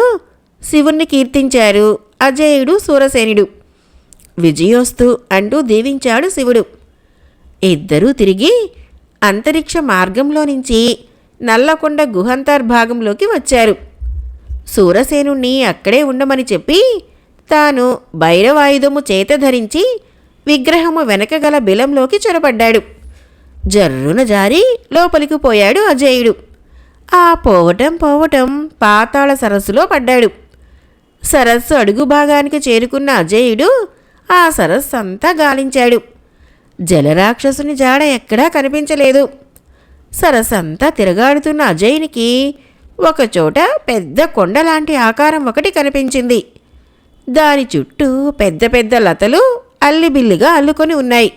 శివుణ్ణి కీర్తించారు అజేయుడు సూరసేనుడు. విజయోస్తు అంటూ దీవించాడు శివుడు. ఇద్దరూ తిరిగి అంతరిక్ష మార్గంలో నుంచి నల్లకొండ గుహంతర్భాగంలోకి వచ్చారు. సూరసేనుణ్ణి అక్కడే ఉండమని చెప్పి తాను భైరవాయుధము చేత ధరించి విగ్రహము వెనకగల బిలంలోకి చొరబడ్డాడు. జర్రున జారి లోపలికి పోయాడు అజేయుడు. ఆ పోవటం పాతాళ సరస్సులో పడ్డాడు. సరస్సు అడుగు భాగానికి చేరుకున్న అజేయుడు ఆ సరస్సు అంతా గాలించాడు. జలరాక్షసుని జాడ ఎక్కడా కనిపించలేదు. సరస్సంతా తిరగాడుతున్న అజయునికి ఒకచోట పెద్ద కొండలాంటి ఆకారం ఒకటి కనిపించింది. దాని చుట్టూ పెద్ద పెద్ద లతలు అల్లిబిల్లిగా అల్లుకొని ఉన్నాయి.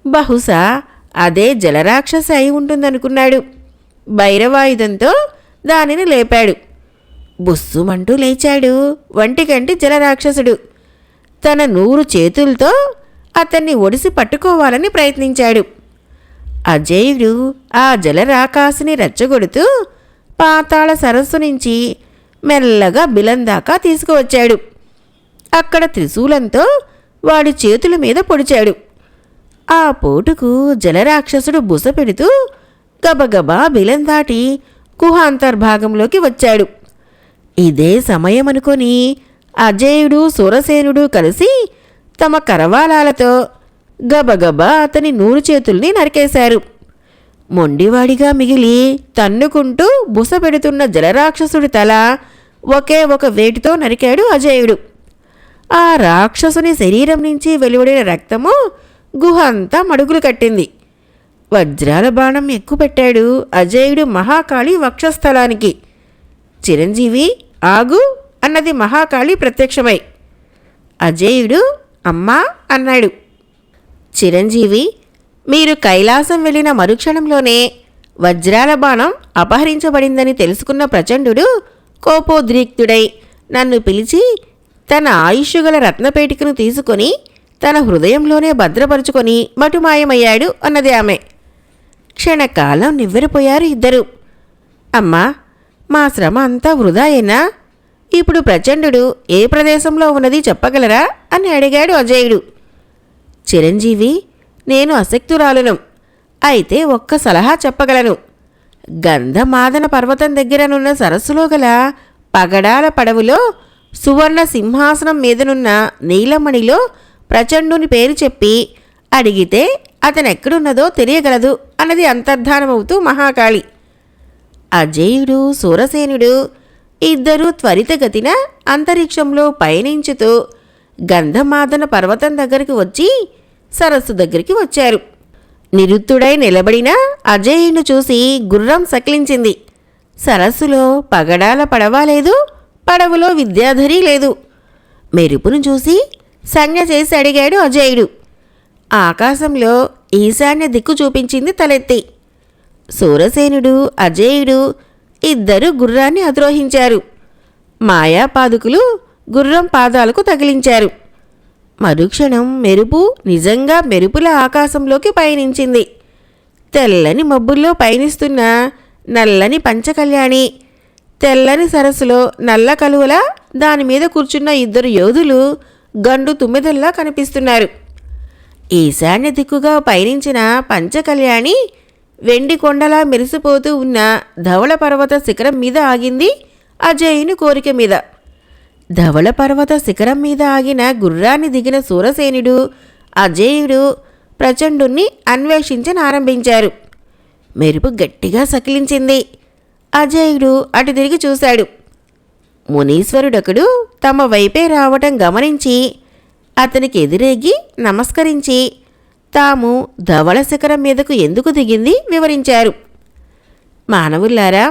బహుశా అదే జలరాక్షసి అయి ఉంటుందనుకున్నాడు. భైరవాయుధంతో దానిని లేపాడు. బుస్సుమంటూ లేచాడు వంటికంటి జలరాక్షసుడు. తన 100 చేతులతో అతన్ని ఒడిసి పట్టుకోవాలని ప్రయత్నించాడు. అజేయుడు ఆ జలరాకాసిని రెచ్చగొడుతూ పాతాళ సరస్సు నుంచి మెల్లగా బిలం దాకా తీసుకువచ్చాడు. అక్కడ త్రిశూలంతో వాడి చేతుల మీద పొడిచాడు. ఆ పోటుకు జలరాక్షసుడు బుస పెడుతూ గబగబా బిలం దాటి గుహాంతర్భాగంలోకి వచ్చాడు. ఇదే సమయమనుకొని అజేయుడు సూరసేనుడు కలిసి తమ కరవాలాలతో గబగబా అతని 100 చేతుల్ని నరికేశారు. మొండివాడిగా మిగిలి తన్నుకుంటూ బుస పెడుతున్న జలరాక్షసుడి తల ఒకే ఒక వేటుతో నరికాడు అజేయుడు. ఆ రాక్షసుని శరీరం నుంచి వెలువడిన రక్తము గుహ అంతా మడుగులు కట్టింది. వజ్రాల బాణం ఎక్కుపెట్టాడు అజేయుడు మహాకాళి వక్షస్థలానికి. చిరంజీవి, ఆగు అన్నది మహాకాళి ప్రత్యక్షమై. అజేయుడు అమ్మా అన్నాడు. చిరంజీవి, మీరు కైలాసం వెళ్ళిన మరుక్షణంలోనే వజ్రాల బాణం అపహరించబడిందని తెలుసుకున్న ప్రచండుడు కోపోద్రిక్తుడై నన్ను పిలిచి తన ఆయుష్యుగల రత్నపేటికను తీసుకొని తన హృదయంలోనే భద్రపరుచుకొని మటుమాయమయ్యాడు అన్నది ఆమె. క్షణకాలం నివ్వెరపోయారు ఇద్దరు. అమ్మా, మా శ్రమ అంతా వృధాయేనా? ఇప్పుడు ప్రచండుడు ఏ ప్రదేశంలో ఉన్నది చెప్పగలరా అని అడిగాడు అజేయుడు. చిరంజీవి, నేను అశక్తురాలును. అయితే ఒక్క సలహా చెప్పగలను. గంధమాదన పర్వతం దగ్గరనున్న సరస్సులో గల పగడాల పడవులో సువర్ణ సింహాసనం మీదనున్న నీలమణిలో ప్రచండుని పేరు చెప్పి అడిగితే అతనెక్కడున్నదో తెలియగలదు అన్నది అంతర్ధానమవుతూ మహాకాళి. అజేయుడు, సూరసేనుడు ఇద్దరూ త్వరితగతిన అంతరిక్షంలో పయనించుతూ గంధమాదన పర్వతం దగ్గరికి వచ్చి సరస్సు దగ్గరికి వచ్చారు. నిరుత్తుడై నిలబడిన అజేయుని చూసి గుర్రం సకిలించింది. సరస్సులో పగడాల పడవ లేదు, పడవలో విద్యాధరి లేదు. మెరుపును చూసి సంజ్ఞ చేసి అడిగాడు అజేయుడు. ఆకాశంలో ఈశాన్య దిక్కు చూపించింది తలెత్తి. సూరసేనుడు, అజేయుడు ఇద్దరు గుర్రాన్ని అధిరోహించారు. మాయాపాదుకులు గుర్రం పాదాలకు తగిలించారు. మరుక్షణం మెరుపు నిజంగా మెరుపుల ఆకాశంలోకి పయనించింది. తెల్లని మబ్బుల్లో పయనిస్తున్న నల్లని పంచకళ్యాణి, తెల్లని సరస్సులో నల్ల కలువల దానిమీద కూర్చున్న ఇద్దరు యోధులు గండు తుమ్మెదల్లా కనిపిస్తున్నారు. ఈశాన్య దిక్కుగా పయనించిన పంచకళ్యాణి వెండి కొండలా మెరిసిపోతూ ఉన్న ధవళ పర్వత శిఖరం మీద ఆగింది అజేయుని కోరిక మీద. ధవళ పర్వత శిఖరం మీద ఆగిన గుర్రాన్ని దిగిన సూరసేనుడు, అజేయుడు ప్రచండుణ్ణి అన్వేషించనారంభించారు. మెరుపు గట్టిగా సకిలించింది. అజేయుడు అటు తిరిగి చూశాడు. మునీశ్వరుడొకడు తమ వైపే రావటం గమనించి అతనికి ఎదురేగి నమస్కరించి తాము ధవళ శిఖరం మీదకు ఎందుకు దిగింది వివరించారు. మానవుల్లారా,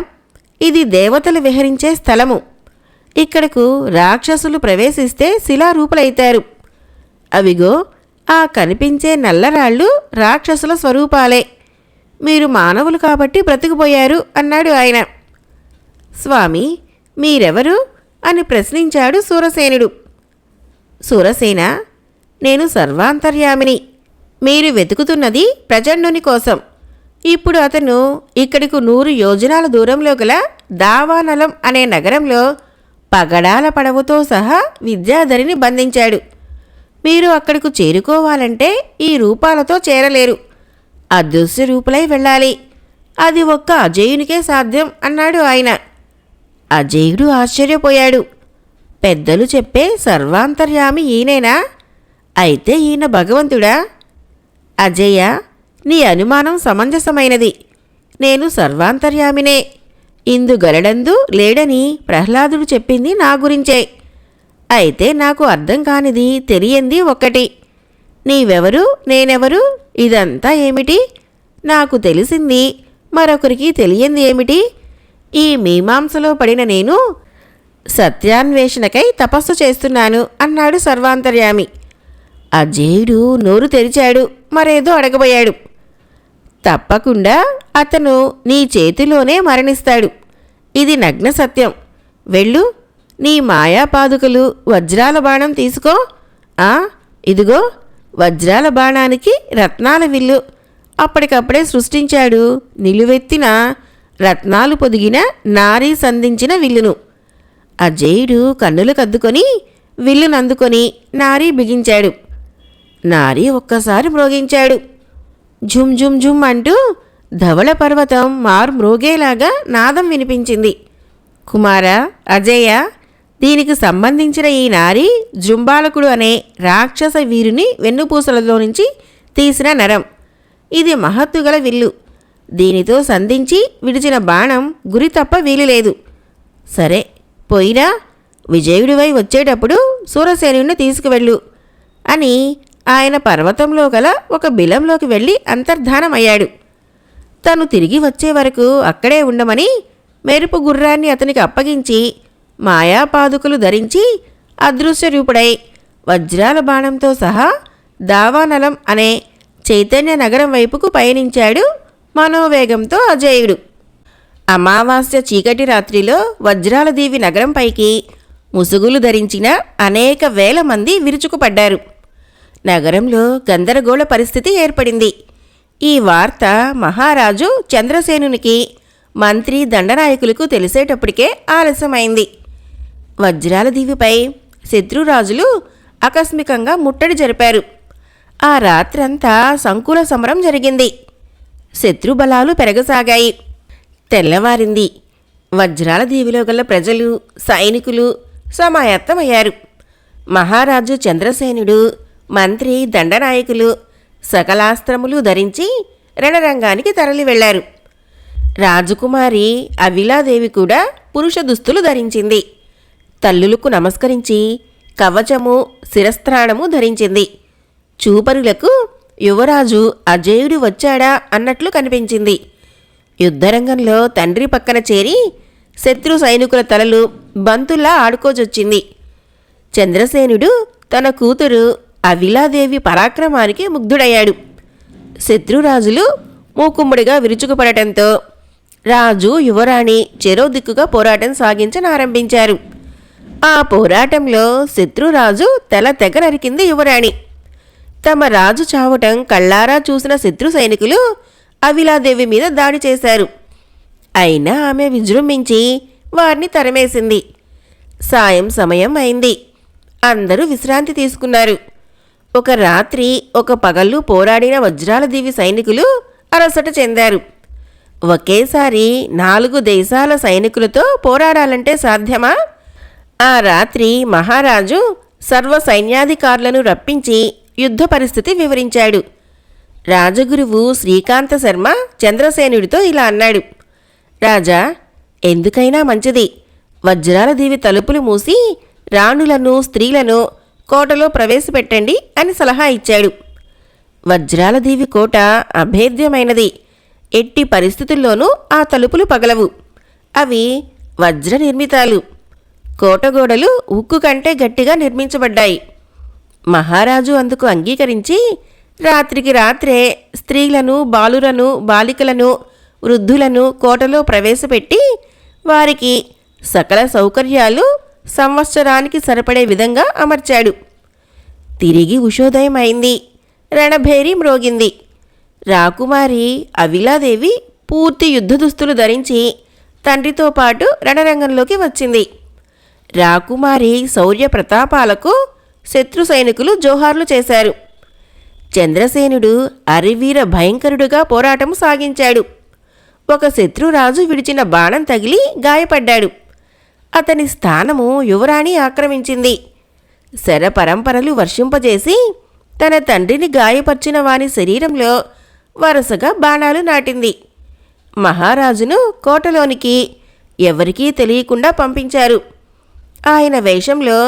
ఇది దేవతలు విహరించే స్థలము. ఇక్కడకు రాక్షసులు ప్రవేశిస్తే శిలారూపులైతారు. అవిగో ఆ కనిపించే నల్లరాళ్ళు రాక్షసుల స్వరూపాలే. మీరు మానవులు కాబట్టి బ్రతికిపోయారు అన్నాడు ఆయన. స్వామి, మీరెవరు అని ప్రశ్నించాడు సూరసేనుడు. సూరసేన, నేను సర్వాంతర్యామిని. మీరు వెతుకుతున్నది ప్రచండుని కోసం. ఇప్పుడు అతను ఇక్కడికు 100 యోజనాల దూరంలో గల దావానలం అనే నగరంలో పగడాల పడవతో సహా విద్యాధరిని బంధించాడు. మీరు అక్కడకు చేరుకోవాలంటే ఈ రూపాలతో చేరలేరు. అదృశ్య రూపులై వెళ్ళాలి. అది ఒక్క అజేయునికే సాధ్యం అన్నాడు ఆయన. అజేయుడు ఆశ్చర్యపోయాడు. పెద్దలు చెప్పే సర్వాంతర్యామి ఈయనేనా? అయితే ఈయన భగవంతుడా? అజేయ, నీ అనుమానం సమంజసమైనది. నేను సర్వాంతర్యామినే. ఇందుగలడందు లేడని ప్రహ్లాదుడు చెప్పింది నా గురించే. అయితే నాకు అర్థం కానిది, తెలియంది ఒక్కటి. నీవెవరు, నేనెవరు, ఇదంతా ఏమిటి? నాకు తెలిసింది మరొకరికి తెలియంది ఏమిటి? ఈ మీమాంసలో పడిన నేను సత్యాన్వేషణకై తపస్సు చేస్తున్నాను అన్నాడు సర్వాంతర్యామి. అజేయుడు నోరు తెరిచాడు. మరేదో అడగబోయాడు. తప్పకుండా అతను నీ చేతిలోనే మరణిస్తాడు. ఇది నగ్న సత్యం. వెళ్ళు, నీ మాయాపాదుకలు వజ్రాల బాణం తీసుకో. ఇదిగో వజ్రాల బాణానికి రత్నాల విల్లు. అప్పటికప్పుడే సృష్టించాడు నిలువెత్తిన రత్నాలు పొదిగిన నారీ సంధించిన విల్లును. అజేయుడు కన్నులు కద్దుకొని విల్లునందుకొని నారీ బిగించాడు. నారీ ఒక్కసారి మ్రోగించాడు. ఝుమ్ ఝుమ్ ఝుమ్ అంటూ ధవళ పర్వతం మ్రోగేలాగా నాదం వినిపించింది. కుమారా, అజేయ, దీనికి సంబంధించిన ఈ నారీ జృంబాలకుడు అనే రాక్షస వీరుని వెన్నుపూసలలో నుంచి తీసిన నరం. ఇది మహత్తుగల విల్లు. దీనితో సంధించి విడిచిన బాణం గురి తప్ప వీలులేదు. సరే, పోయినా విజయుడివై వచ్చేటప్పుడు సూరసేనుని తీసుకువెళ్ళు అని ఆయన పర్వతంలో గల ఒక బిలంలోకి వెళ్ళి అంతర్ధానమయ్యాడు. తను తిరిగి వచ్చే వరకు అక్కడే ఉండమని మెరుపు గుర్రాన్ని అతనికి అప్పగించి మాయాపాదుకులు ధరించి అదృశ్యరూపుడై వజ్రాల బాణంతో సహా దావానలం అనే చైతన్య నగరం వైపుకు పయనించాడు మనోవేగంతో అజేయుడు. అమావాస్య చీకటి రాత్రిలో వజ్రాల దీవి నగరంపైకి ముసుగులు ధరించిన అనేక వేల మంది విరుచుకుపడ్డారు. నగరంలో గందరగోళ పరిస్థితి ఏర్పడింది. ఈ వార్త మహారాజు చంద్రసేనునికి, మంత్రి దండనాయకులకు తెలిసేటప్పటికే ఆలస్యమైంది. వజ్రాల దీవిపై శత్రురాజులు ఆకస్మికంగా ముట్టడి జరిపారు. ఆ రాత్రంతా సంకుల సమరం జరిగింది. శత్రుబలాలు పెరగసాగాయి. తెల్లవారింది. వజ్రాల దీవిలో గల ప్రజలు, సైనికులు సమాయత్తమయ్యారు. మహారాజు చంద్రసేనుడు, మంత్రి దండనాయకులు సకలాస్త్రములు ధరించి రణరంగానికి తరలి వెళ్లారు. రాజకుమారి అవిలాదేవి కూడా పురుష దుస్తులు ధరించింది. తల్లులకు నమస్కరించి కవచము, శిరస్త్రాణము ధరించింది. చూపరులకు యువరాజు అజేయుడు వచ్చాడా అన్నట్లు కనిపించింది. యుద్ధరంగంలో తండ్రి పక్కన చేరి శత్రు సైనికుల తలలు బంతుల్లా ఆడుకోజొచ్చింది. చంద్రసేనుడు తన కూతురు అవిలాదేవి పరాక్రమానికి ముగ్ధుడయ్యాడు. శత్రురాజులు మూకుమ్మడిగా విరుచుకుపడటంతో రాజు, యువరాణి చెరో దిక్కుగా పోరాటం సాగించనారంభించారు. ఆ పోరాటంలో శత్రురాజు తల తెగ నరికింది యువరాణి. తమ రాజు చావటం కళ్ళారా చూసిన శత్రు సైనికులు అవిలాదేవి మీద దాడి చేశారు. అయినా ఆమె విజృంభించి వారిని తరిమేసింది. సాయం సమయం అయింది. అందరూ విశ్రాంతి తీసుకున్నారు. ఒక రాత్రి, ఒక పగళ్ళు పోరాడిన వజ్రాల దీవి సైనికులు అలసట చెందారు. ఒకేసారి 4 దేశాల సైనికులతో పోరాడాలంటే సాధ్యమా? ఆ రాత్రి మహారాజు సర్వ సైన్యాధికారులను రప్పించి యుద్ధ పరిస్థితి వివరించాడు. రాజగురువు శ్రీకాంత శర్మ చంద్రసేనుడితో ఇలా అన్నాడు: రాజా, ఎందుకైనా మంచిది, వజ్రాల దీవి తలుపులు మూసి రాణులను, స్త్రీలను కోటలో ప్రవేశపెట్టండి అని సలహా ఇచ్చాడు. వజ్రాల దీవి కోట అభేద్యమైనది. ఎట్టి పరిస్థితుల్లోనూ ఆ తలుపులు పగలవు. అవి వజ్ర నిర్మితాలు. కోటగోడలు ఉక్కు కంటే గట్టిగా నిర్మించబడ్డాయి. మహారాజు అందుకు అంగీకరించి రాత్రికి రాత్రే స్త్రీలను, బాలురను, బాలికలను, వృద్ధులను కోటలో ప్రవేశపెట్టి వారికి సకల సౌకర్యాలు సంవత్సరానికి సరిపడే విధంగా అమర్చాడు. తిరిగి ఉషోదయం అయింది. రణభేరి మ్రోగింది. రాకుమారి అవిలాదేవి పూర్తి యుద్ధ దుస్తులు ధరించి తండ్రితో పాటు రణరంగంలోకి వచ్చింది. రాకుమారి శౌర్య ప్రతాపాలకు శత్రు సైనికులు జోహార్లు చేశారు. చంద్రసేనుడు అరివీర భయంకరుడుగా పోరాటం సాగించాడు. ఒక శత్రురాజు విడిచిన బాణం తగిలి గాయపడ్డాడు. అతని స్థానము యువరాణి ఆక్రమించింది. శర పరంపరలు వర్షింపజేసి తన తండ్రిని గాయపర్చిన వాని శరీరంలో వరుసగా బాణాలు నాటింది. మహారాజును కోటలోనికి ఎవరికీ తెలియకుండా పంపించారు. ఆయన వేషంలో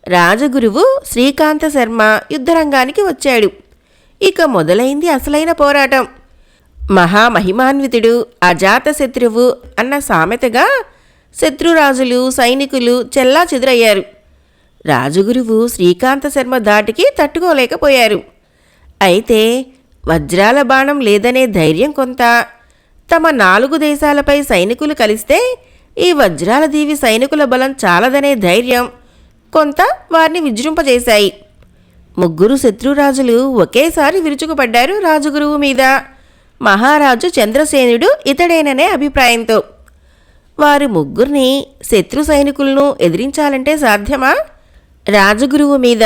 రాజగురువు శ్రీకాంత శర్మ యుద్ధరంగానికి వచ్చాడు. ఇక మొదలైంది అసలైన పోరాటం. మహామహిమాన్వితుడు అజాతశత్రువు అన్న సామెతగా శత్రురాజులు, సైనికులు చెల్లా చెదురయ్యారు. రాజగురువు శ్రీకాంత శర్మ ధాటికి తట్టుకోలేకపోయారు. అయితే వజ్రాల బాణం లేదనే ధైర్యం కొంత, తమ 4 దేశాలపై సైనికులు కలిస్తే ఈ వజ్రాల దీవి సైనికుల బలం చాలదనే ధైర్యం కొంత వారిని విజృంపజేశాయి. 3 శత్రురాజులు ఒకేసారి విరుచుకుపడ్డారు రాజగురువు మీద. మహారాజు చంద్రసేనుడు ఇతడేననే అభిప్రాయంతో. వారు 3 శత్రు సైనికులను ఎదిరించాలంటే సాధ్యమా? రాజగురువు మీద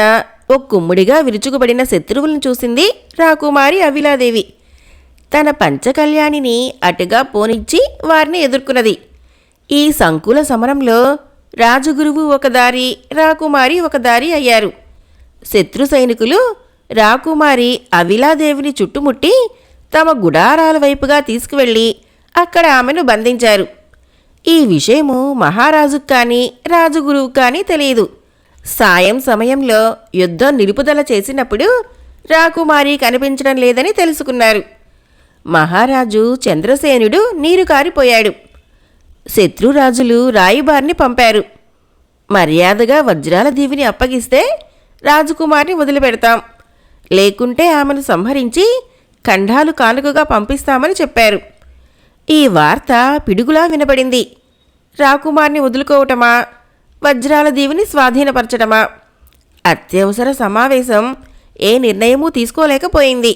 ఒక్కుమ్ముడిగా విరుచుకుపడిన శత్రువులను చూసింది రాకుమారి అవిలాదేవి. తన పంచకళ్యాణిని అటుగా పోనిచ్చి వారిని ఎదుర్కొన్నది. ఈ సంకుల సమరంలో రాజగురువు ఒక దారి, రాకుమారి ఒక దారి అయ్యారు. శత్రు సైనికులు రాకుమారి అవిలాదేవిని చుట్టుముట్టి తమ గుడారాల వైపుగా తీసుకువెళ్ళి అక్కడ ఆమెను బంధించారు. ఈ విషయము మహారాజుకు కానీ రాజగురువు కానీ తెలియదు. సాయం సమయంలో యుద్ధం నిలుపుదల చేసినప్పుడు రాకుమారి కనిపించడం లేదని తెలుసుకున్నారు. మహారాజు చంద్రసేనుడు నీరు కారిపోయాడు. శత్రురాజులు రాయిబారిని పంపారు. మర్యాదగా వజ్రాల దీవిని అప్పగిస్తే రాజకుమారిని వదిలిపెడతాం, లేకుంటే ఆమెను సంహరించి ఖండాలు కానుకగా పంపిస్తామని చెప్పారు. ఈ వార్త పిడుగులా వినబడింది. రాకుమార్ని వదులుకోవటమా, వజ్రాల దీవిని స్వాధీనపరచటమా? అత్యవసర సమావేశం ఏ నిర్ణయమూ తీసుకోలేకపోయింది.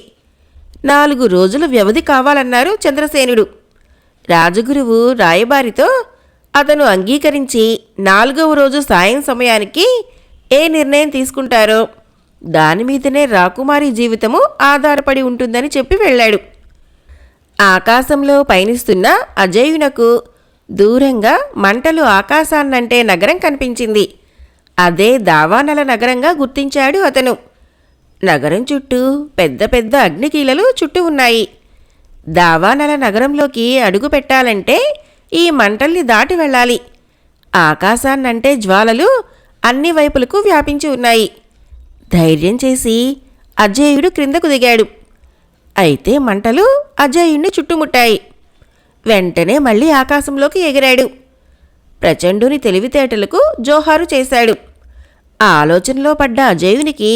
4 రోజుల వ్యవధి కావాలన్నారు చంద్రసేనుడు. రాజగురువు రాయబారితో అతను అంగీకరించి 4వ రోజు సాయం సమయానికి ఏ నిర్ణయం తీసుకుంటారో దానిమీదనే రాకుమారి జీవితము ఆధారపడి ఉంటుందని చెప్పి వెళ్ళాడు. ఆకాశంలో పయనిస్తున్న అజేయునకు దూరంగా మంటలు ఆకాశాన్నంటే నగరం కనిపించింది. అదే దావానల నగరంగా గుర్తించాడు అతను. నగరం చుట్టూ పెద్ద పెద్ద అగ్నికీలలు చుట్టూ ఉన్నాయి. దావానల నగరంలోకి అడుగు పెట్టాలంటే ఈ మంటల్ని దాటి వెళ్ళాలి. ఆకాశాన్నంటే జ్వాలలు అన్ని వైపులకు వ్యాపించి ఉన్నాయి. ధైర్యం చేసి అజేయుడు క్రిందకు దిగాడు. అయితే మంటలు అజేయుణ్ణి చుట్టుముట్టాయి. వెంటనే మళ్ళీ ఆకాశంలోకి ఎగిరాడు. ప్రచండుని తెలివితేటలకు జోహారు చేశాడు. ఆలోచనలో పడ్డ అజేయునికి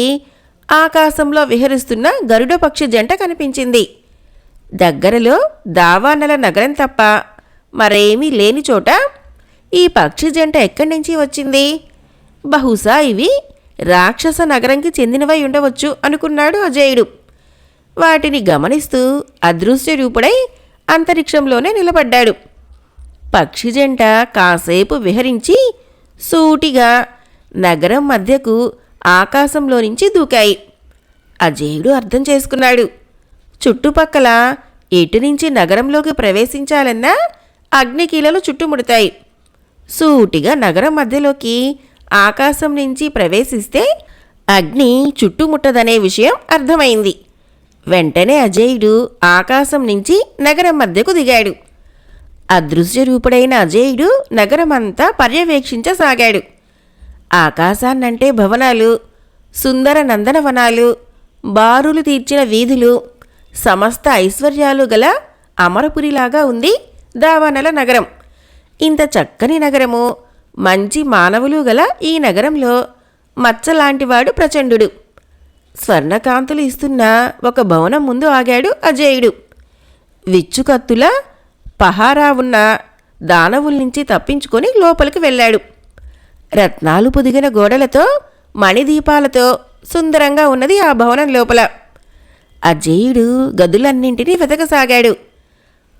ఆకాశంలో విహరిస్తున్న గరుడ పక్షి జంట కనిపించింది. దగ్గరలో దావానల నగరం తప్ప మరేమీ లేని చోట ఈ పక్షి జంట ఎక్కడి నుంచి వచ్చింది? బహుశా ఇవి రాక్షస నగరంకి చెందినవై ఉండవచ్చు అనుకున్నాడు అజేయుడు. వాటిని గమనిస్తూ అదృశ్య రూపుడై అంతరిక్షంలోనే నిలబడ్డాడు. పక్షి జంట కాసేపు విహరించి సూటిగా నగరం మధ్యకు ఆకాశంలో నుంచి దూకాయి. అజేయుడు అర్థం చేసుకున్నాడు. చుట్టుపక్కల ఎటు నుంచి నగరంలోకి ప్రవేశించాలన్నా అగ్నికీలలు చుట్టుముడతాయి. సూటిగా నగరం మధ్యలోకి ఆకాశం నుంచి ప్రవేశిస్తే అగ్ని చుట్టుముట్టదనే విషయం అర్థమైంది. వెంటనే అజేయుడు ఆకాశం నుంచి నగరం మధ్యకు దిగాడు. అదృశ్య రూపుడైన అజేయుడు నగరమంతా పర్యవేక్షించసాగాడు. ఆకాశాన్నంటే భవనాలు, సుందర నందనవనాలు, బారులు తీర్చిన వీధులు, సమస్త ఐశ్వర్యాలు గల అమరపురిలాగా ఉంది దావానల నగరం. ఇంత చక్కని నగరము, మంచి మానవులు గల ఈ నగరంలో మచ్చలాంటివాడు ప్రచండు. స్వర్ణకాంతులు ఇస్తున్న ఒక భవనం ముందు ఆగాడు అజేయుడు. విచ్చుకత్తుల పహారా ఉన్న దానవుల నుంచి తప్పించుకొని లోపలికి వెళ్ళాడు. రత్నాలు పొదిగిన గోడలతో మణిదీపాలతో సుందరంగా ఉన్నది ఆ భవనం లోపల. అజేయుడు గదులన్నింటినీ వెతకసాగాడు.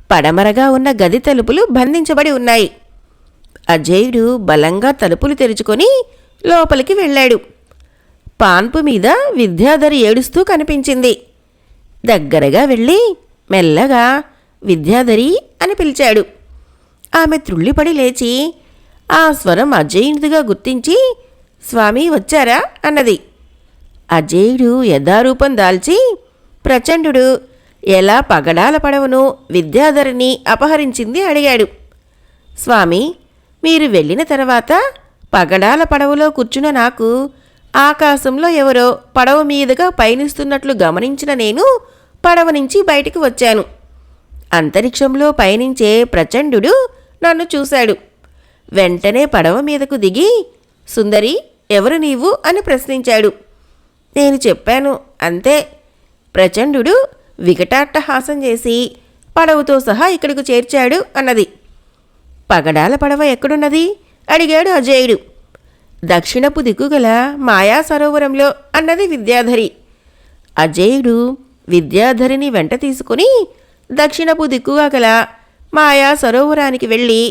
పడమరగా ఉన్న గది తలుపులు బంధించబడి ఉన్నాయి. అజేయుడు బలంగా తలుపులు తెరుచుకొని లోపలికి వెళ్ళాడు. పాన్పు మీద విద్యాధరి ఏడుస్తూ కనిపించింది. దగ్గరగా వెళ్ళి మెల్లగా విద్యాధరి అని పిలిచాడు. ఆమె త్రుళ్ళిపడి లేచి ఆ స్వరం అజేయునిదిగా గుర్తించి స్వామి వచ్చారా అన్నది. అజేయుడు యథారూపం దాల్చి ప్రచండు ఎలా పగడాల పడవను విద్యాధరిని అపహరించింది అడిగాడు. స్వామి, మీరు వెళ్ళిన తర్వాత పగడాల పడవలో కూర్చున్న నాకు ఆకాశంలో ఎవరో పడవ మీదుగా పయనిస్తున్నట్లు గమనించిన నేను పడవ నుంచి బయటికి వచ్చాను. అంతరిక్షంలో పయనించే ప్రచండు నన్ను చూశాడు. వెంటనే పడవ మీదకు దిగి సుందరి, ఎవరు నీవు అని ప్రశ్నించాడు. నేను చెప్పాను, అంతే. ప్రచండు వికటాట్టహాసం చేసి పడవతో సహా ఇక్కడికి చేర్చాడు అన్నది. పగడాల పడవ ఎక్కడున్నది అడిగాడు అజేయుడు. దక్షిణపు దిక్కుగల మాయా సరోవరంలో అన్నది విద్యాధరి. అజేయుడు విద్యాధరిని వెంట తీసుకుని దక్షిణపు దిక్కుగా గల మాయా సరోవరానికి వెళ్ళి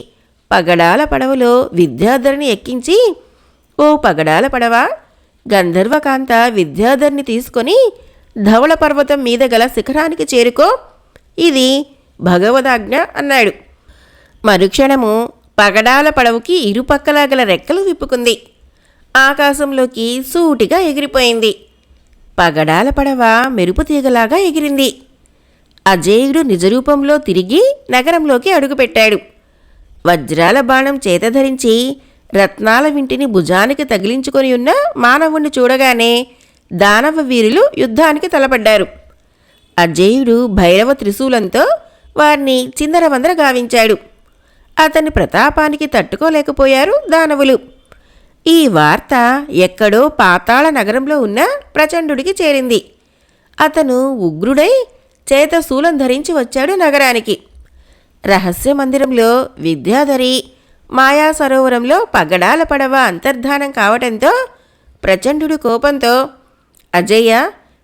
పగడాల పడవలో విద్యాధరిని ఎక్కించి, ఓ పగడాల పడవ, గంధర్వకాంత విద్యాధరిని తీసుకొని ధవళ పర్వతం మీద గల శిఖరానికి చేరుకో, ఇది భగవదాజ్ఞ అన్నాడు. మరుక్షణము పగడాల పడవకి ఇరుపక్కలా గల రెక్కలు విప్పుకుంది. ఆకాశంలోకి సూటిగా ఎగిరిపోయింది. పగడాల పడవ మెరుపు తీగలాగా ఎగిరింది. అజేయుడు నిజరూపంలో తిరిగి నగరంలోకి అడుగుపెట్టాడు. వజ్రాల బాణం చేత ధరించి రత్నాల వింటిని భుజానికి తగిలించుకొని ఉన్న మానవుణ్ణి చూడగానే దానవ వీరులు యుద్ధానికి తలపడ్డారు. అజేయుడు భైరవ త్రిశూలంతో వారిని చిందరవందర గావించాడు. అతని ప్రతాపానికి తట్టుకోలేకపోయారు దానవులు. ఈ వార్త ఎక్కడో పాతాళ నగరంలో ఉన్న ప్రచండుడికి చేరింది. అతను ఉగ్రుడై చేత శూలం ధరించి వచ్చాడు నగరానికి. రహస్య మందిరంలో విద్యాధరి, మాయా సరోవరంలో పగడాల పడవ అంతర్ధానం కావటంతో ప్రచండుడు కోపంతో, అజయ్య,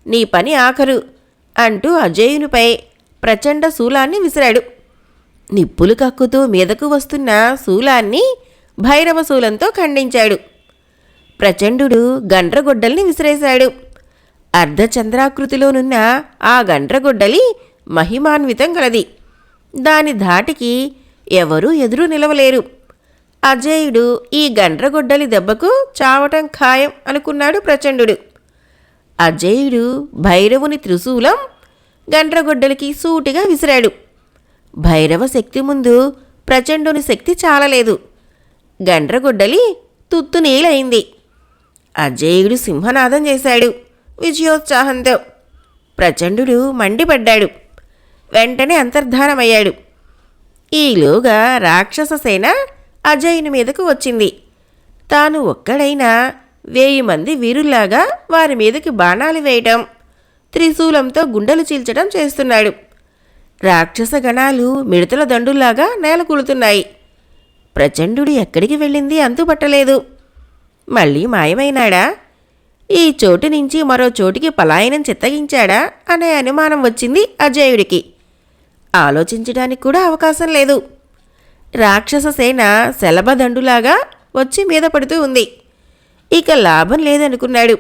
నీ పని ఆఖరు అంటూ అజేయునిపై ప్రచండ శూలాన్ని విసిరాడు. నిప్పులు కక్కుతూ మీదకు వస్తున్న శూలాన్ని భైరవ శూలంతో ఖండించాడు. ప్రచండుడు గండ్రగొడ్డల్ని విసిరేశాడు. అర్ధచంద్రాకృతిలోనున్న ఆ గండ్రగొడ్డలి మహిమాన్వితం గలది. దాని ధాటికి ఎవరూ ఎదురు నిలవలేరు. అజేయుడు ఈ గండ్రగొడ్డలి దెబ్బకు చావటం ఖాయం అనుకున్నాడు ప్రచండుడు. అజేయుడు భైరవుని త్రిశూలం గండ్రగొడ్డలికి సూటిగా విసిరాడు. భైరవ శక్తి ముందు ప్రచండుని శక్తి చాలలేదు. గండ్రగొడ్డలి తుత్తునీలైంది. అజేయుడు సింహనాదం చేశాడు విజయోత్సాహంతో. ప్రచండుడు మండిపడ్డాడు. వెంటనే అంతర్ధానమయ్యాడు. ఈలోగా రాక్షస సేన అజయుని మీదకు వచ్చింది. తాను ఒక్కడైనా 1000 మంది వీరుల్లాగా వారి మీదకి బాణాలు వేయటం, త్రిశూలంతో గుండెలు చీల్చడం చేస్తున్నాడు. రాక్షస గణాలు మిడతల దండుల్లాగా నేలకూలుతున్నాయి. ప్రచండుడు ఎక్కడికి వెళ్ళింది అంతుపట్టలేదు. మళ్ళీ మాయమైనాడా? ఈ చోటు నుంచి మరో చోటికి పలాయనం చిత్తగించాడా అనే అనుమానం వచ్చింది అజేయుడికి. ఆలోచించడానికి కూడా అవకాశం లేదు. రాక్షస సేన శలభదండులాగా వచ్చి మీద పడుతూ ఉంది. ఇక లాభం లేదనుకున్నాడు.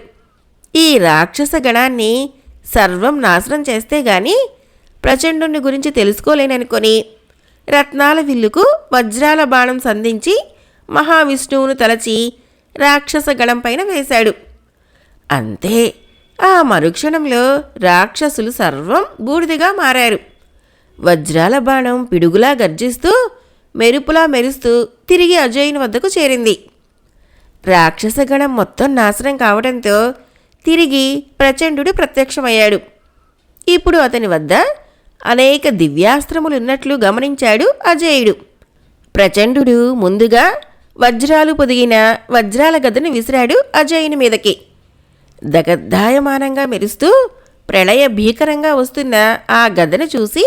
ఈ రాక్షస గణాన్ని సర్వం నాశనం చేస్తే గాని ప్రచండుని గురించి తెలుసుకోలేననుకొని రత్నాల విల్లుకు వజ్రాల బాణం సంధించి మహావిష్ణువును తలచి రాక్షస గణంపైన వేశాడు. అంతే, ఆ మరుక్షణంలో రాక్షసులు సర్వం బూడిదిగా మారారు. వజ్రాల బాణం పిడుగులా గర్జిస్తూ మెరుపులా మెరుస్తూ తిరిగి అజయుని వద్దకు చేరింది. రాక్షసగణం మొత్తం నాశనం కావడంతో తిరిగి ప్రచండుడు ప్రత్యక్షమయ్యాడు. ఇప్పుడు అతని వద్ద అనేక దివ్యాస్త్రములున్నట్లు గమనించాడు అజేయుడు. ప్రచండుడు ముందుగా వజ్రాలు పొదిగిన వజ్రాల గదను విసిరాడు అజయుని మీదకి. దగద్దాయమానంగా మెరుస్తూ ప్రళయ భీకరంగా వస్తున్న ఆ గదను చూసి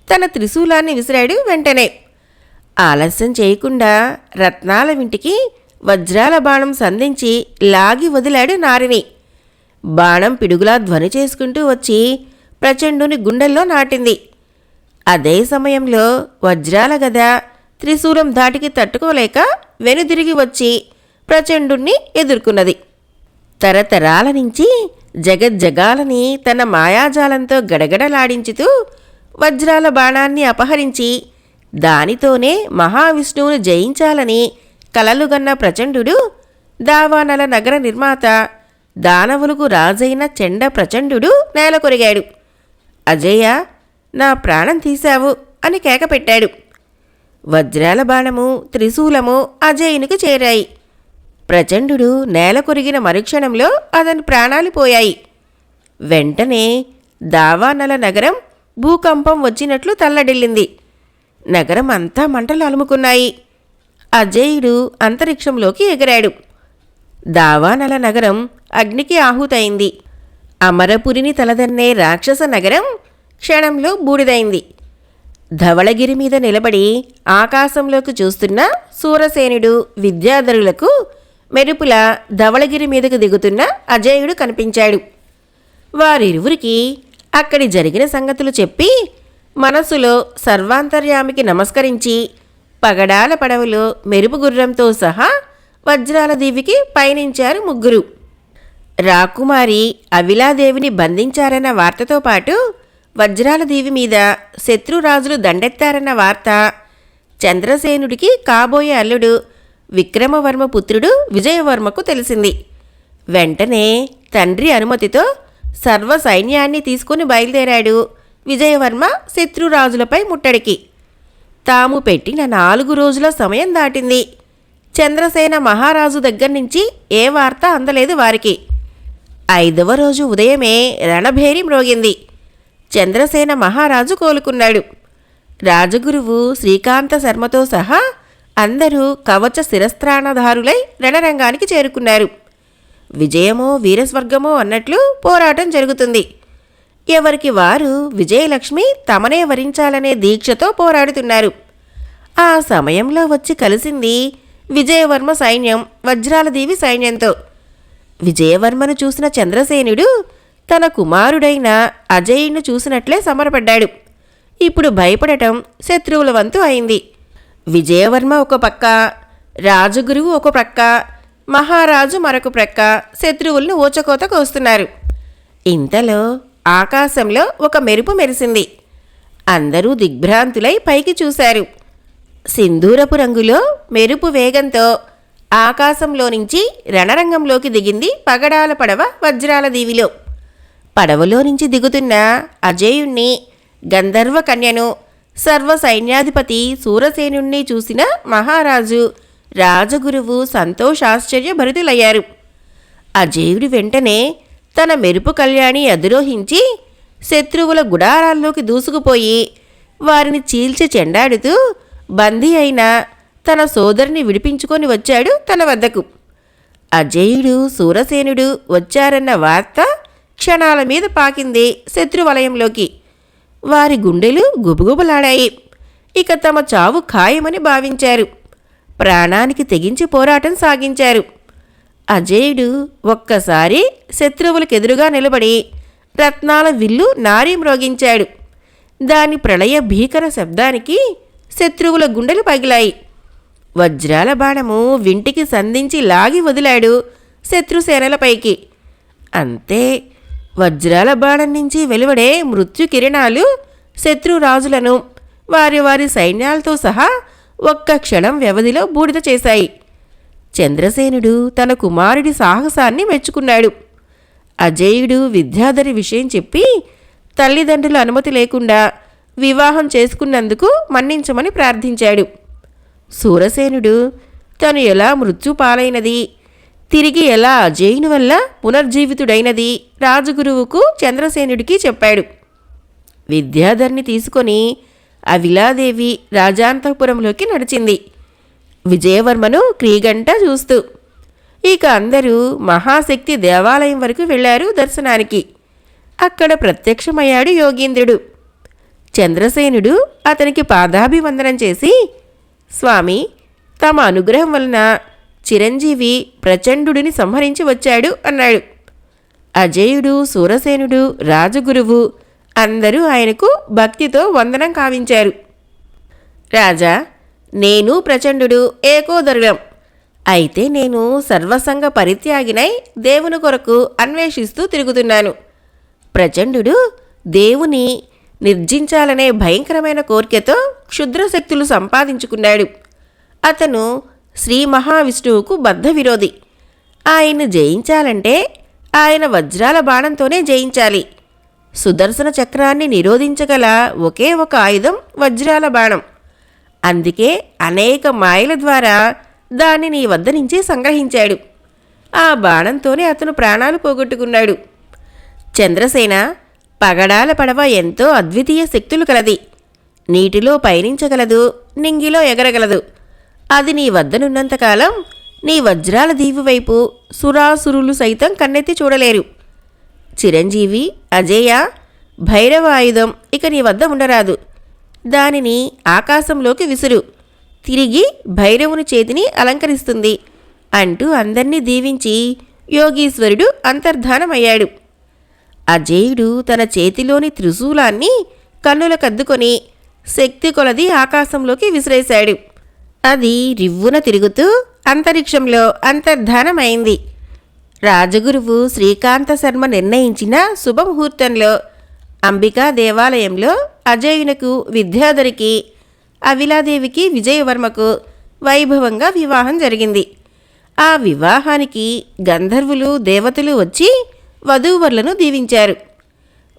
తన త్రిశూలాన్ని విసిరాడు. వెంటనే ఆలస్యం చేయకుండా రత్నాల వింటికి వజ్రాల బాణం సంధించి లాగి వదిలాడు నారిని. బాణం పిడుగులా ధ్వని చేసుకుంటూ వచ్చి ప్రచండుని గుండెల్లో నాటింది. అదే సమయంలో వజ్రాల గద త్రిశూలం ధాటికి తట్టుకోలేక వెనుదిరిగి వచ్చి ప్రచండుణ్ణి ఎదుర్కొన్నది. తరతరాల నుంచి జగజ్జగాలని తన మాయాజాలంతో గడగడలాడించుతూ వజ్రాల బాణాన్ని అపహరించి దానితోనే మహావిష్ణువును జయించాలని కలలుగన్న ప్రచండుడు దావానల నగర నిర్మాత, దానవులకు రాజైన చెండ ప్రచండుడు నేలకొరిగాడు. అజయ్య, నా ప్రాణం తీశావు అని కేకపెట్టాడు. వజ్రాల బాణము త్రిశూలము అజయునికి చేరాయి. ప్రచండుడు నేలకొరిగిన మరుక్షణంలో అతని ప్రాణాలు పోయాయి. వెంటనే దావానల నగరం భూకంపం వచ్చినట్లు తల్లడిల్లింది. నగరం అంతా మంటలు అలుముకున్నాయి. అజేయుడు అంతరిక్షంలోకి ఎగిరాడు. దావానల నగరం అగ్నికి ఆహుతైంది. అమరపురిని తలదన్నే రాక్షస నగరం క్షణంలో బూడిదైంది. ధవళగిరి మీద నిలబడి ఆకాశంలోకి చూస్తున్న సూరసేనుడు, విద్యాధరులకు మెరుపుల ధవళగిరి మీదకు దిగుతున్న అజేయుడు కనిపించాడు. వారిరువురికి అక్కడి జరిగిన సంగతులు చెప్పి మనసులో సర్వాంతర్యామికి నమస్కరించి పగడాల పడవలో మెరుపు గుర్రంతో సహా వజ్రాల దీవికి పయనించారు ముగ్గురు. రాకుమారి అవిలాదేవిని బంధించారన్న వార్తతో పాటు వజ్రాల దీవి మీద శత్రురాజులు దండెత్తారన్న వార్త చంద్రసేనుడికి కాబోయే అల్లుడు విక్రమవర్మ పుత్రుడు విజయవర్మకు తెలిసింది. వెంటనే తండ్రి అనుమతితో సర్వ సైన్యాన్ని తీసుకుని బయలుదేరాడు విజయవర్మ శత్రురాజులపై ముట్టడికి. తాము పెట్టిన 4 రోజుల సమయం దాటింది. చంద్రసేన మహారాజు దగ్గర నుంచి ఏ వార్త అందలేదు వారికి. 5వ రోజు ఉదయమే రణభేరి మ్రోగింది. చంద్రసేన మహారాజు కోలుకున్నాడు. రాజగురువు శ్రీకాంత శర్మతో సహా అందరూ కవచ శిరస్త్రాణధారులై రణరంగానికి చేరుకున్నారు. విజయమో వీరస్వర్గమో అన్నట్లు పోరాటం జరుగుతుంది. ఎవరికి వారు విజయలక్ష్మి తమనే వరించాలనే దీక్షతో పోరాడుతున్నారు. ఆ సమయంలో వచ్చి కలిసింది విజయవర్మ సైన్యం వజ్రాలదేవి సైన్యంతో. విజయవర్మను చూసిన చంద్రసేనుడు తన కుమారుడైన అజయుణ్ణి చూసినట్లే సమరపడ్డాడు. ఇప్పుడు భయపడటం శత్రువుల వంతు అయింది. విజయవర్మ ఒక పక్క, రాజగురువు ఒక ప్రక్క, మహారాజు మరొక ప్రక్క శత్రువులను ఊచకోత కోస్తున్నారు. ఇంతలో ఆకాశంలో ఒక మెరుపు మెరిసింది. అందరూ దిగ్భ్రాంతులై పైకి చూశారు. సింధూరపు రంగులో మెరుపు వేగంతో ఆకాశంలో నుంచి రణరంగంలోకి దిగింది పగడాల పడవ వజ్రాల దీవిలో. పడవలో నుంచి దిగుతున్న అజేయుణ్ణి, గంధర్వ కన్యను, సర్వ సైన్యాధిపతి సూరసేనుణ్ణి చూసిన మహారాజు, రాజగురువు సంతోషాశ్చర్య భరితులయ్యారు. అజేయుడు వెంటనే తన మెరుపు కళ్యాణి అధిరోహించి శత్రువుల గుడారాల్లోకి దూసుకుపోయి వారిని చీల్చి చెండాడుతూ బందీ అయిన తన సోదరిని విడిపించుకొని వచ్చాడు తన వద్దకు. అజేయుడు, సూరసేనుడు వచ్చారన్న వార్త క్షణాల మీద పాకింది శత్రువలయంలోకి. వారి గుండెలు గుబుగుబలాడాయి. ఇక తమ చావు ఖాయమని భావించారు. ప్రాణానికి తెగించి పోరాటం సాగించారు. అజేయుడు ఒక్కసారి శత్రువులకెదురుగా నిలబడి రత్నాల విల్లు నారీ మ్రోగించాడు. దాని ప్రళయ భీకర శబ్దానికి శత్రువుల గుండెలు పగిలాయి. వజ్రాల బాణము వింటికి సంధించి లాగి వదిలాడు శత్రుసేనలపైకి. అంతే, వజ్రాల బాణం నుంచి వెలువడే మృత్యు కిరణాలు శత్రురాజులను వారి వారి సైన్యాలతో సహా ఒక్క క్షణం వ్యవధిలో బూడిద చేశాయి. చంద్రసేనుడు తన కుమారుడి సాహసాన్ని మెచ్చుకున్నాడు. అజేయుడు విద్యాధరి విషయం చెప్పి తల్లిదండ్రుల అనుమతి లేకుండా వివాహం చేసుకున్నందుకు మన్నించమని ప్రార్థించాడు. సూరసేనుడు తను ఎలా మృత్యుపాలైనది, తిరిగి ఎలా అజేయుని వల్ల పునర్జీవితుడైనది రాజగురువుకు చంద్రసేనుడికి చెప్పాడు. విద్యాధర్ని తీసుకొని అవిలాదేవి రాజాంతఃపురంలోకి నడిచింది, విజయవర్మను క్రీగంట చూస్తూ. ఇక అందరూ మహాశక్తి దేవాలయం వరకు వెళ్లారు దర్శనానికి. అక్కడ ప్రత్యక్షమయ్యాడు యోగీంద్రుడు. చంద్రసేనుడు అతనికి పాదాభివందనం చేసి, స్వామి, తమ అనుగ్రహం వలన చిరంజీవి ప్రచండుడిని సంహరించి వచ్చాడు అన్నాడు. అజేయుడు, సూరసేనుడు, రాజగురువు అందరూ ఆయనకు భక్తితో వందనం కావించారు. రాజా, నేను ప్రచండుడు ఏకోదరులం. అయితే నేను సర్వసంగ పరిత్యాగినై దేవుని కొరకు అన్వేషిస్తూ తిరుగుతున్నాను. ప్రచండుడు దేవుని నిర్జించాలనే భయంకరమైన కోరికతో క్షుద్రశక్తులు సంపాదించుకున్నాడు. అతను శ్రీ మహావిష్ణువుకు బద్ధ విరోధి. ఆయన్ని జయించాలంటే ఆయన వజ్రాల బాణంతోనే జయించాలి. సుదర్శన చక్రాన్ని నిరోధించగల ఒకే ఒక ఆయుధం వజ్రాల బాణం. అందుకే అనేక మాయల ద్వారా దాన్ని నీ వద్ద నుంచి సంగ్రహించాడు. ఆ బాణంతోనే అతను ప్రాణాలు పోగొట్టుకున్నాడు. చంద్రసేన, పగడాల పడవ ఎంతో అద్వితీయ శక్తులు కలది. నీటిలో పయనించగలదు, నింగిలో ఎగరగలదు. అది నీ వద్దనున్నంతకాలం నీ వజ్రాల దీవి వైపు సురాసురులు సైతం కన్నెత్తి చూడలేరు. చిరంజీవి, అజేయ, భైరవ ఆయుధం ఇక నీ వద్ద ఉండరాదు. దానిని ఆకాశంలోకి విసురు, తిరిగి భైరవుని చేతిని అలంకరిస్తుంది అంటూ అందర్నీ దీవించి యోగీశ్వరుడు అంతర్ధానమయ్యాడు. అజేయుడు తన చేతిలోని త్రిశూలాన్ని కన్నులకద్దుకొని శక్తి కొలది ఆకాశంలోకి విసిరేశాడు. అది రివ్వున తిరుగుతూ అంతరిక్షంలో అంతర్ధానమైంది. రాజగురువు శ్రీకాంత శర్మ నిర్ణయించిన శుభముహూర్తంలో అంబికా దేవాలయంలో అజేయునకు, విద్యాధరికి, అవిలాదేవికి, విజయవర్మకు వైభవంగా వివాహం జరిగింది. ఆ వివాహానికి గంధర్వులు, దేవతలు వచ్చి వధూవరులను దీవించారు.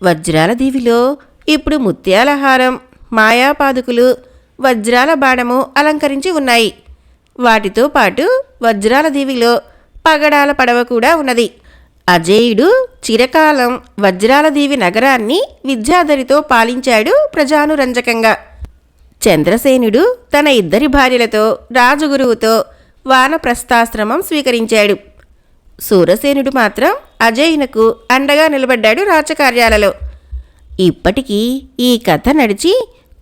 వజ్రాల దీవిలో ఇప్పుడు ముత్యాల హారం, మాయాపాదుకులు, వజ్రాల బాణము అలంకరించి ఉన్నాయి. వాటితో పాటు వజ్రాల దీవిలో పగడాల పడవ కూడా ఉన్నది. అజేయుడు చిరకాలం వజ్రాల దీవి నగరాన్ని విద్యాధరితో పాలించాడు ప్రజానురంజకంగా. చంద్రసేనుడు తన ఇద్దరి భార్యలతో రాజగురువుతో వానప్రస్థాశ్రమం స్వీకరించాడు. సూరసేనుడు మాత్రం అజయునకు అండగా నిలబడ్డాడు రాజకార్యాలలో. ఇప్పటికీ ఈ కథ నడిచి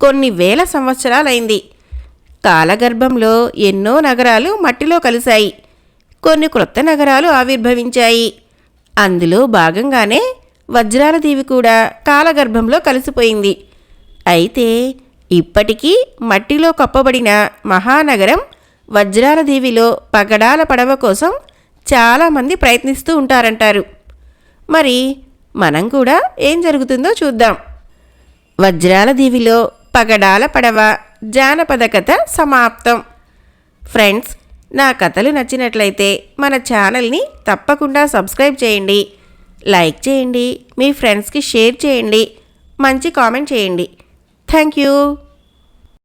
కొన్ని వేల సంవత్సరాలైంది. కాలగర్భంలో ఎన్నో నగరాలు మట్టిలో కలిశాయి. కొన్ని క్రొత్త నగరాలు ఆవిర్భవించాయి. అందులో భాగంగానే వజ్రాల దీవి కూడా కాలగర్భంలో కలిసిపోయింది. అయితే ఇప్పటికీ మట్టిలో కప్పబడిన మహానగరం వజ్రాల దీవిలో పగడాల పడవ కోసం చాలామంది ప్రయత్నిస్తూ ఉంటారంటారు. మరి మనం కూడా ఏం జరుగుతుందో చూద్దాం. వజ్రాల దీవిలో పగడాల పడవ జానపద కథ సమాప్తం. ఫ్రెండ్స్, నా కథలు నచ్చినట్లయితే మన ఛానల్ని తప్పకుండా సబ్స్క్రైబ్ చేయండి, లైక్ చేయండి, మీ ఫ్రెండ్స్కి షేర్ చేయండి, మంచి కామెంట్ చేయండి. Thank you.